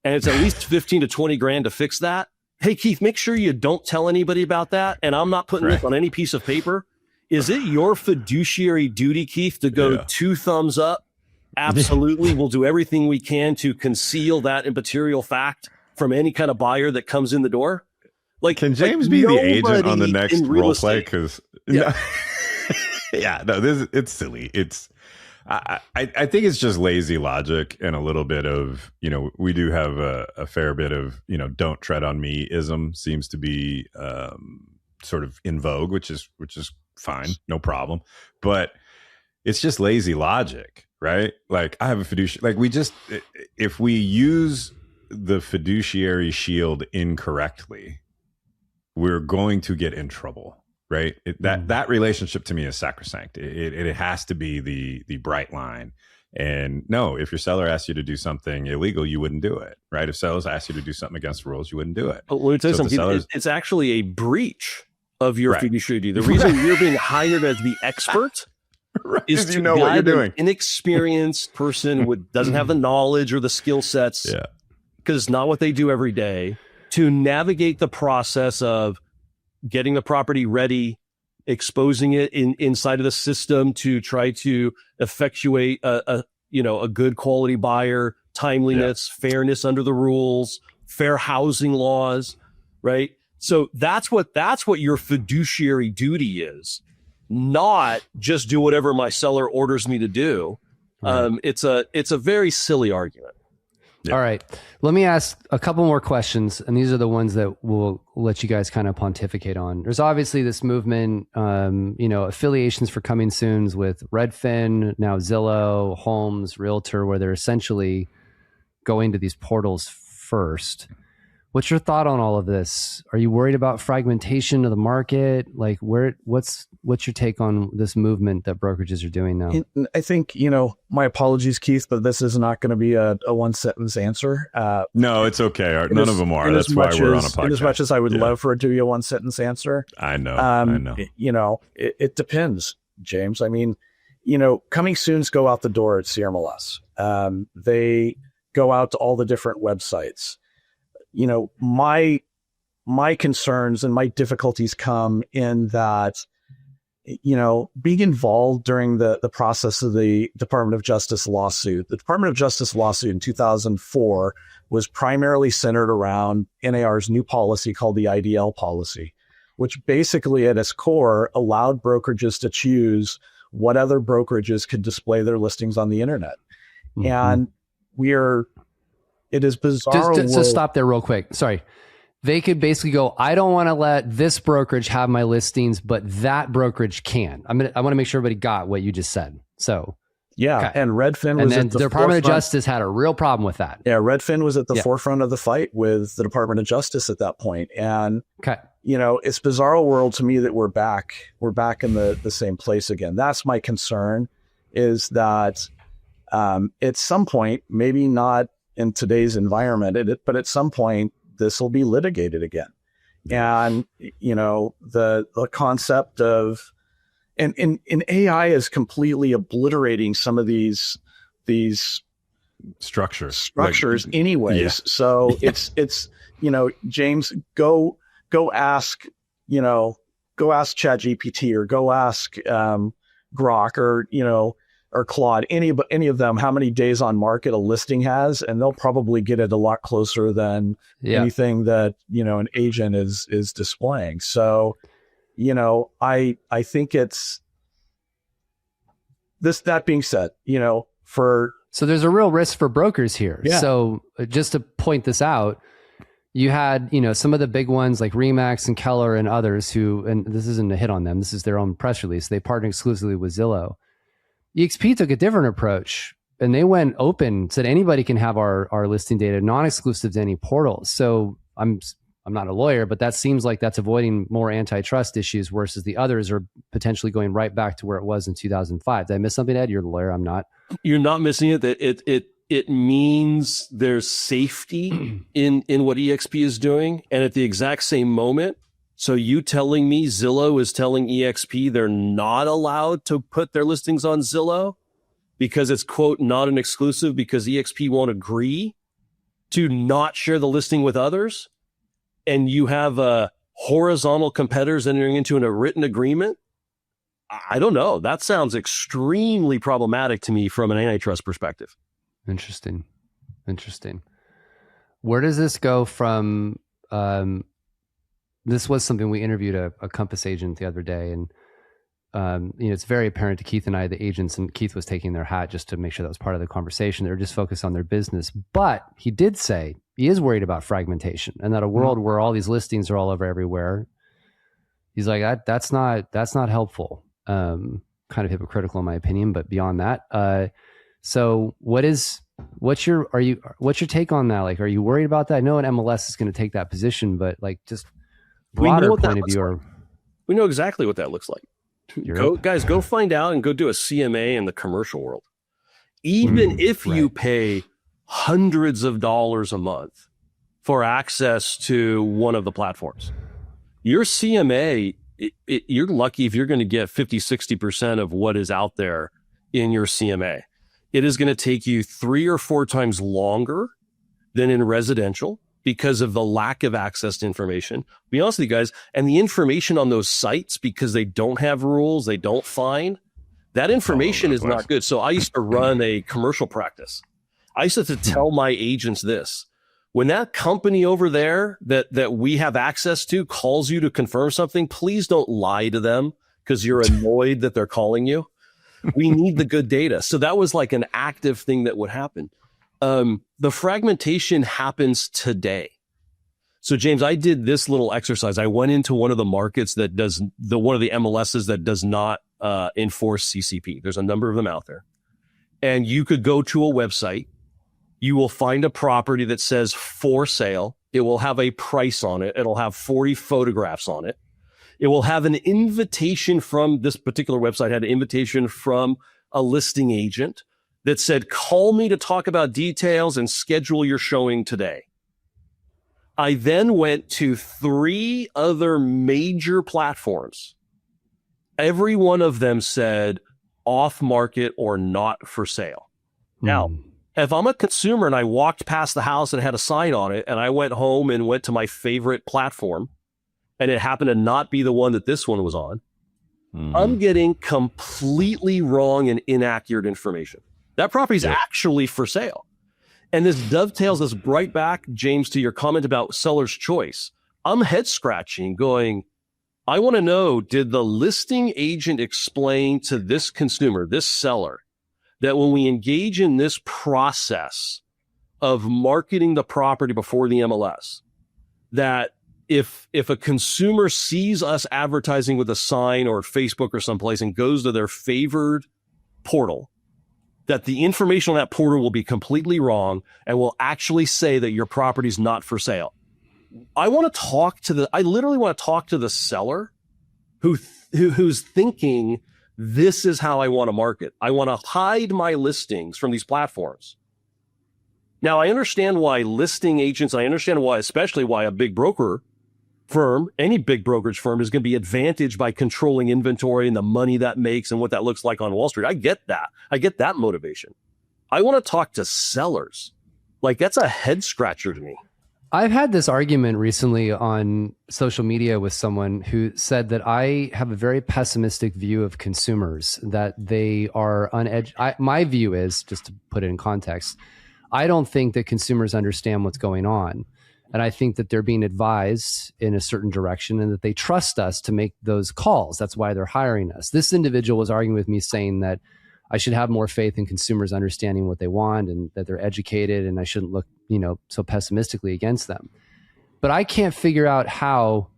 and it's at least 15 to 20 grand to fix that. Hey, Keith, make sure you don't tell anybody about that, and I'm not putting this on any piece of paper. Is it your fiduciary duty, Keith, to go 2 thumbs up? Absolutely. We'll do everything we can to conceal that immaterial fact from any kind of buyer that comes in the door. Like, can James be the agent on the next role play? Because it's silly. It's I think it's just lazy logic and a little bit of, we do have a fair bit of, don't tread on me-ism seems to be sort of in vogue, which is fine, no problem. But it's just lazy logic, right? Like I have a fiduciary, if we use the fiduciary shield incorrectly, we're going to get in trouble, right? That relationship to me is sacrosanct. It has to be the bright line. And no, if your seller asks you to do something illegal, you wouldn't do it, right? If sellers ask you to do something against the rules, you wouldn't do it. But let me tell you something. It's actually a breach of your fiduciary duty. The reason you're being hired as the expert is to know what you're doing. An inexperienced person who doesn't have the knowledge or the skill sets, because it's not what they do every day, to navigate the process of getting the property ready, exposing it inside of the system to try to effectuate a good quality buyer, timeliness, fairness under the rules, fair housing laws, right? So that's what your fiduciary duty is, not just do whatever my seller orders me to do. Right. It's a very silly argument. Yeah. All right. Let me ask a couple more questions, and these are the ones that we'll let you guys kind of pontificate on. There's obviously this movement, affiliations for coming soons with Redfin, now Zillow, Homes, Realtor, where they're essentially going to these portals first. What's your thought on all of this? Are you worried about fragmentation of the market? Like, what's your take on this movement that brokerages are doing now? I think, my apologies, Keith, but this is not going to be a one sentence answer. No, it's okay. None of them are. That's why we're on a podcast. As much as I would love for it to be a one sentence answer. I know. It depends, James. I mean, coming soons go out the door at CRMLS. They go out to all the different websites. My concerns and my difficulties come in that, being involved during the process of the Department of Justice lawsuit. The Department of Justice lawsuit in 2004 was primarily centered around NAR's new policy called the IDL policy, which basically at its core allowed brokerages to choose what other brokerages could display their listings on the internet. Mm-hmm. And it is bizarre. Just stop there real quick. Sorry. They could basically go, I don't want to let this brokerage have my listings, but that brokerage can. I want to make sure everybody got what you just said. So, yeah. Okay. And Redfin was at the Department of Justice had a real problem with that. Yeah. Redfin was at the forefront of the fight with the Department of Justice at that point. And, it's bizarre world to me that we're back in the same place again. That's my concern, is that at some point, maybe not in today's environment, but at some point this will be litigated again. And, the concept of, and AI is completely obliterating some of these structures anyways. Yeah. So it's, James, go ask ChatGPT or go ask Grok or Claude, any of them, how many days on market a listing has, and they'll probably get it a lot closer than anything that, an agent is displaying. So, I think it's this, that being said, so there's a real risk for brokers here. Yeah. So just to point this out, you had, some of the big ones like Remax and Keller and others who, and this isn't a hit on them, this is their own press release, they partnered exclusively with Zillow. EXP took a different approach, and they went open, said anybody can have our listing data, non-exclusive to any portals. So I'm not a lawyer, but that seems like that's avoiding more antitrust issues versus the others are potentially going right back to where it was in 2005. Did I miss something, Ed? You're the lawyer. I'm not. You're not missing it. That it means there's safety in what EXP is doing, and at the exact same moment. So you telling me Zillow is telling EXP they're not allowed to put their listings on Zillow because it's, quote, not an exclusive because EXP won't agree to not share the listing with others? And you have horizontal competitors entering into a written agreement? I don't know. That sounds extremely problematic to me from an antitrust perspective. Interesting. Where does this go from... This was something we interviewed a Compass agent the other day, and it's very apparent to Keith and I, the agents, and Keith was taking their hat just to make sure that was part of the conversation. They were just focused on their business, but he did say he is worried about fragmentation and that a world where all these listings are all over everywhere. He's like, that's not helpful. kind of hypocritical in my opinion, but beyond that. So what's your take on that? Like, are you worried about that? I know an MLS is going to take that position, but like just broader point of view. We know exactly what that looks like. Go find out and go do a CMA in the commercial world. Even if you pay hundreds of dollars a month for access to one of the platforms, your CMA, you're lucky if you're going to get 50, 60% of what is out there in your CMA. It is going to take you 3 or 4 times longer than in residential because of the lack of access to information. Be honest with you guys, and the information on those sites, because they don't have rules, they don't fine, that information is not good. So I used to run a commercial practice. I used to tell my agents this: when that company over there that we have access to calls you to confirm something, please don't lie to them because you're annoyed that they're calling you. We need the good data. So that was like an active thing that would happen. The fragmentation happens today. So James, I did this little exercise. I went into one of the markets that one of the MLSs that does not enforce CCP. There's a number of them out there. And you could go to a website. You will find a property that says for sale. It will have a price on it. It'll have 40 photographs on it. It will have an invitation from this particular website, had an invitation from a listing agent that said, call me to talk about details and schedule your showing today. I then went to 3 other major platforms. Every one of them said off market or not for sale. Now, if I'm a consumer and I walked past the house and had a sign on it and I went home and went to my favorite platform and it happened to not be the one that this one was on, I'm getting completely wrong and inaccurate information. That property is actually for sale. And this dovetails us right back, James, to your comment about seller's choice. I'm head scratching going, I want to know, did the listing agent explain to this consumer, this seller, that when we engage in this process of marketing the property before the MLS, that if a consumer sees us advertising with a sign or Facebook or someplace and goes to their favored portal, that the information on that portal will be completely wrong and will actually say that your property is not for sale. I literally want to talk to the seller who's thinking, this is how I want to market. I want to hide my listings from these platforms. Now, I understand why listing agents, especially why a big broker firm, any big brokerage firm, is going to be advantaged by controlling inventory and the money that makes and what that looks like on Wall Street. I get that. I get that motivation. I want to talk to sellers. Like, that's a head scratcher to me. I've had this argument recently on social media with someone who said that I have a very pessimistic view of consumers, that they are uneducated. My view is, just to put it in context, I don't think that consumers understand what's going on. And I think that they're being advised in a certain direction and that they trust us to make those calls. That's why they're hiring us. This individual was arguing with me saying that I should have more faith in consumers understanding what they want and that they're educated, and I shouldn't look, so pessimistically against them. But I can't figure out how.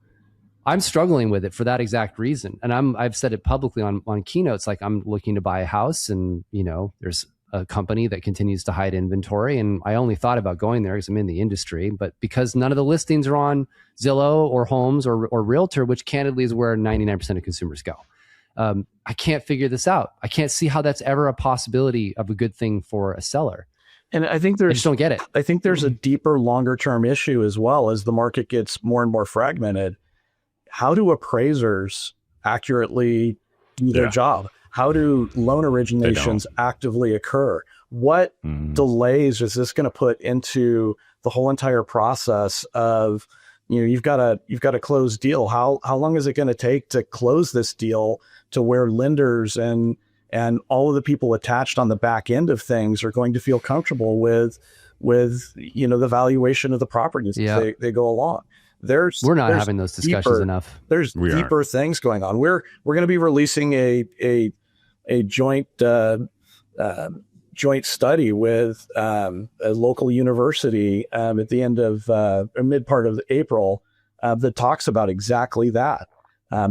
I'm struggling with it for that exact reason. And I've said it publicly on keynotes, like I'm looking to buy a house and, there's a company that continues to hide inventory. And I only thought about going there because I'm in the industry, but because none of the listings are on Zillow or Homes or Realtor, which candidly is where 99% of consumers go. I can't figure this out. I can't see how that's ever a possibility of a good thing for a seller. And I think I just don't get it. I think there's a deeper, longer term issue as well as the market gets more and more fragmented. How do appraisers accurately do their job? How do loan originations actively occur? What delays is this going to put into the whole entire process of, you've got a closed deal. How long is it going to take to close this deal to where lenders and all of the people attached on the back end of things are going to feel comfortable with the valuation of the properties as they go along? We're not having those discussions enough. There's deeper things going on. We're going to be releasing a joint study with a local university at the end of mid part of April that talks about exactly that.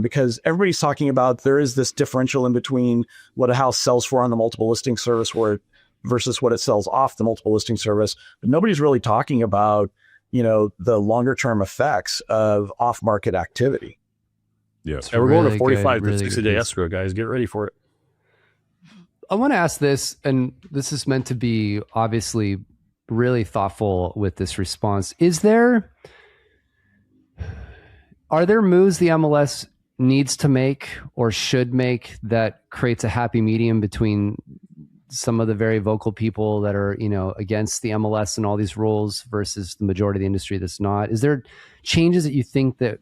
Because everybody's talking about there is this differential in between what a house sells for on the multiple listing service versus what it sells off the multiple listing service. But nobody's really talking about, the longer term effects of off market activity. Yes. And we're going to 45 really to 60 day escrow, guys. Get ready for it. I want to ask this, and this is meant to be obviously really thoughtful with this response. Are there moves the MLS needs to make or should make that creates a happy medium between some of the very vocal people that are, against the MLS and all these rules versus the majority of the industry that's not? Is there changes that you think that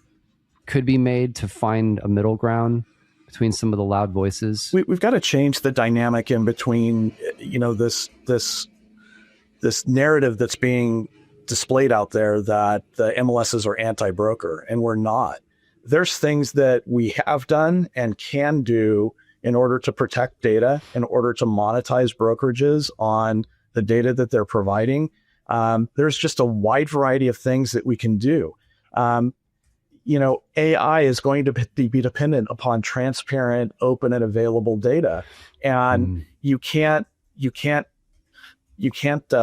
could be made to find a middle ground between some of the loud voices? We've got to change the dynamic in between, this narrative that's being displayed out there that the MLSs are anti-broker, and we're not. There's things that we have done and can do in order to protect data, in order to monetize brokerages on the data that they're providing. There's just a wide variety of things that we can do. AI is going to be dependent upon transparent, open, and available data, and you can't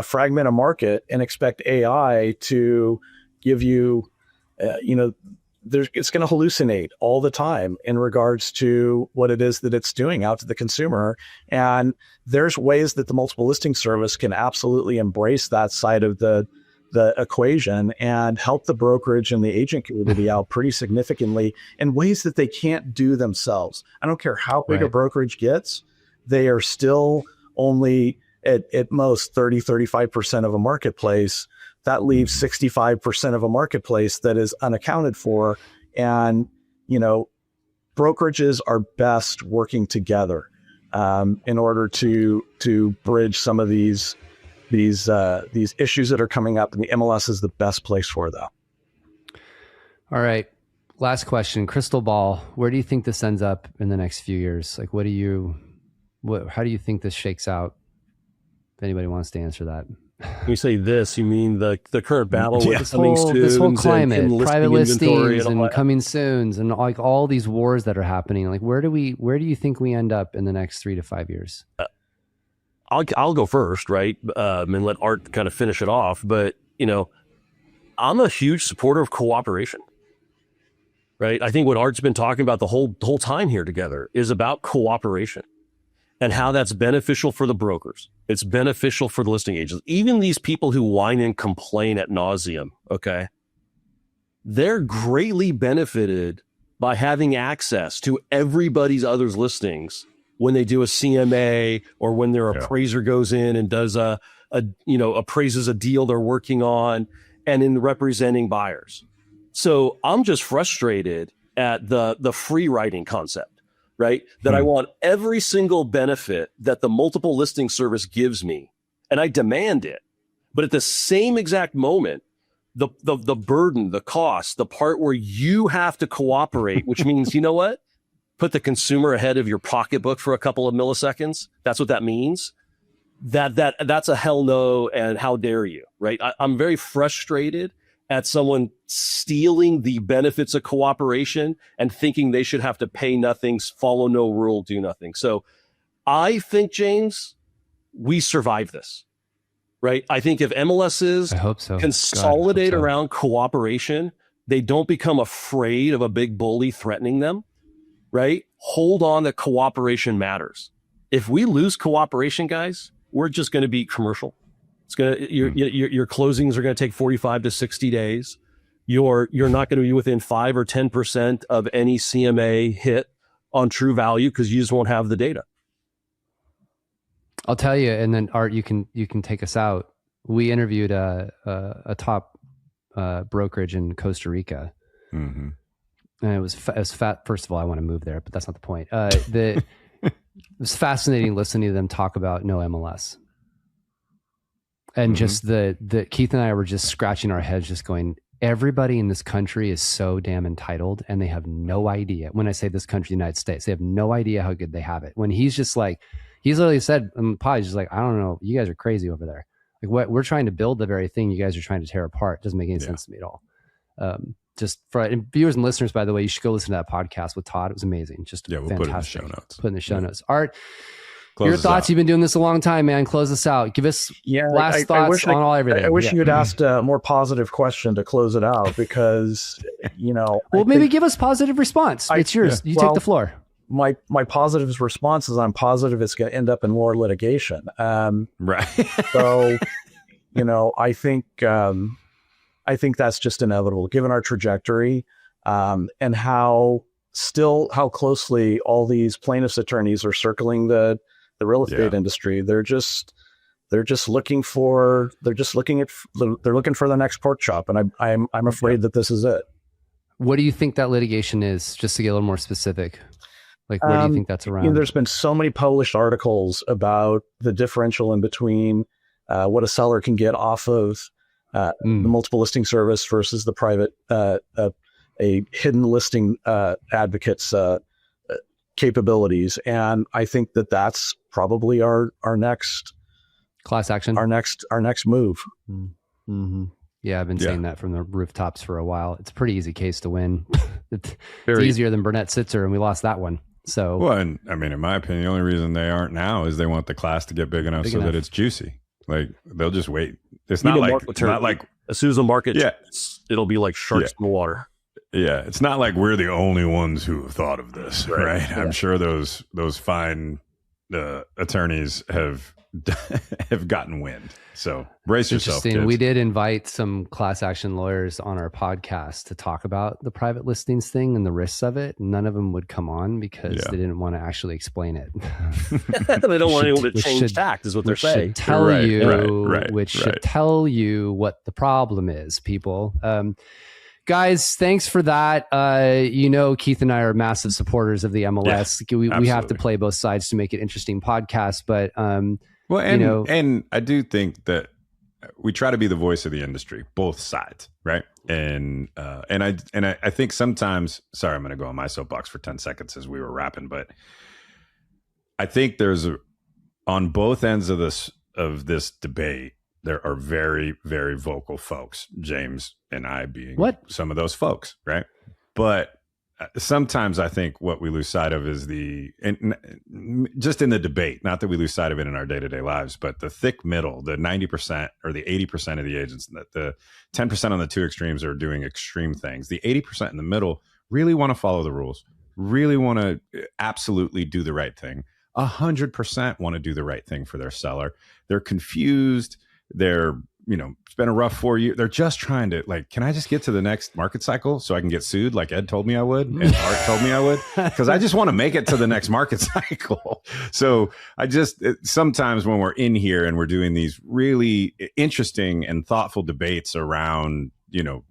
fragment a market and expect AI to give you, it's going to hallucinate all the time in regards to what it is that it's doing out to the consumer. And there's ways that the multiple listing service can absolutely embrace that side of the equation and help the brokerage and the agent community out pretty significantly in ways that they can't do themselves. I don't care how big a brokerage gets, they are still only at most 35% of a marketplace. That leaves 65% of a marketplace that is unaccounted for. And, brokerages are best working together in order to bridge some of these issues that are coming up, and the MLS is the best place for that. All right. Last question, crystal ball. Where do you think this ends up in the next few years? Like, how do you think this shakes out? If anybody wants to answer that. When you say this, you mean the current battle with this whole climate, and private listings and coming soons, and like all these wars that are happening. Like, where do you think we end up in the next 3 to 5 years? I'll go first, right? And let Art kind of finish it off. But, I'm a huge supporter of cooperation, right? I think what Art's been talking about the whole time here together is about cooperation and how that's beneficial for the brokers. It's beneficial for the listing agents. Even these people who whine and complain ad nauseum, okay? They're greatly benefited by having access to everybody's other's listings when they do a CMA or when their appraiser goes in and does appraises a deal they're working on, and in representing buyers. So I'm just frustrated at the free riding concept, right? That I want every single benefit that the multiple listing service gives me, and I demand it. But at the same exact moment, the burden, the cost, the part where you have to cooperate, which means, you know what? Put the consumer ahead of your pocketbook for a couple of milliseconds. That's what that means. That's a hell no, and how dare you, right? I'm very frustrated at someone stealing the benefits of cooperation and thinking they should have to pay nothing, follow no rule, do nothing. So I think, James, we survive this, right? I think if MLSs consolidate around cooperation, they don't become afraid of a big bully threatening them, right? Hold on that cooperation matters. If we lose cooperation, guys, we're just going to be commercial. It's going to, your closings are going to take 45 to 60 days. You're not going to be within 5 or 10% of any CMA hit on true value because you just won't have the data. I'll tell you, and then Art, you can take us out. We interviewed a top brokerage in Costa Rica, and it was fat. First of all, I want to move there, but that's not the point. It was fascinating listening to them talk about no MLS. And just the Keith and I were just scratching our heads, just going, everybody in this country is so damn entitled, and they have no idea. When I say this country, the United States, they have no idea how good they have it. When he's just like, he's literally said, he's just like, I don't know, you guys are crazy over there. Like, what we're trying to build the very thing you guys are trying to tear apart. Doesn't make any sense to me at all. Just for viewers and listeners, by the way, you should go listen to that podcast with Todd. It was amazing. Just we'll fantastic. put it in the show notes. Put in the show notes. Art, Close your us thoughts? out. You've been doing this a long time, man. Close us out. Give us last thoughts on all everything. I wish you had asked a more positive question to close it out because, well, maybe give us positive response. It's yours. You take the floor. My positive response is I'm positive it's going to end up in more litigation. Right. So, I think that's just inevitable given our trajectory and how closely all these plaintiffs' attorneys are circling the real estate industry. They're looking for the next pork chop, and I'm afraid that this is it. What do you think that litigation is? Just to get a little more specific, like what do you think that's around? There's been so many published articles about the differential in between what a seller can get off of the multiple listing service versus the private a hidden listing advocate's capabilities, and I think that that's probably our next class action, our next move. Mm-hmm. Yeah, I've been saying that from the rooftops for a while. It's a pretty easy case to win. It's easier than Burnett Sitzer, and we lost that one. So, well, and I mean, in my opinion, the only reason they aren't now is they want the class to get big enough that it's juicy. Like they'll just wait. It's not like as soon as the market, it'll be like sharks in the water. Yeah, it's not like we're the only ones who have thought of this, right? Yeah. I'm sure those fine attorneys have gotten wind. So brace yourself, kids. We did invite some class action lawyers on our podcast to talk about the private listings thing and the risks of it. None of them would come on because they didn't want to actually explain it. They don't want anyone to change fact, is what they're saying. Should tell you what the problem is, people. Guys, thanks for that. Keith and I are massive supporters of the MLS. We have to play both sides to make it interesting podcast. But and I do think that we try to be the voice of the industry, both sides, right? And I think sometimes. Sorry, I'm going to go on my soapbox for 10 seconds as we were wrapping, but I think there's on both ends of this debate. There are very, very vocal folks, James and I being some of those folks, right? But sometimes I think what we lose sight of is just in the debate, not that we lose sight of it in our day-to-day lives, but the thick middle, the 90% or the 80% of the agents, the 10% on the two extremes are doing extreme things. The 80% in the middle really want to follow the rules, really want to absolutely do the right thing. 100% want to do the right thing for their seller. They're confused. They're, it's been a rough 4 years. They're just trying to can I just get to the next market cycle so I can get sued like Ed told me I would and Art told me I would? Because I just want to make it to the next market cycle. So sometimes when we're in here and we're doing these really interesting and thoughtful debates around,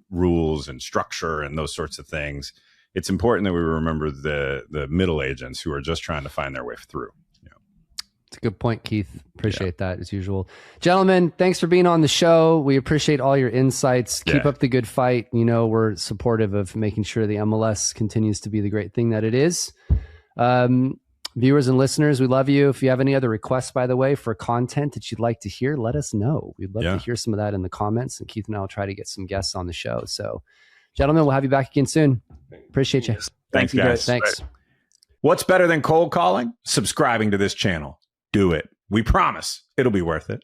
rules and structure and those sorts of things, it's important that we remember the middle agents who are just trying to find their way through. It's a good point, Keith. Appreciate that as usual. Gentlemen, thanks for being on the show. We appreciate all your insights. Keep up the good fight. We're supportive of making sure the MLS continues to be the great thing that it is. Viewers and listeners, we love you. If you have any other requests, by the way, for content that you'd like to hear, let us know. We'd love to hear some of that in the comments, and Keith and I will try to get some guests on the show. So, gentlemen, we'll have you back again soon. Appreciate you. Thanks, guys. Thanks. What's better than cold calling? Subscribing to this channel. Do it. We promise it'll be worth it.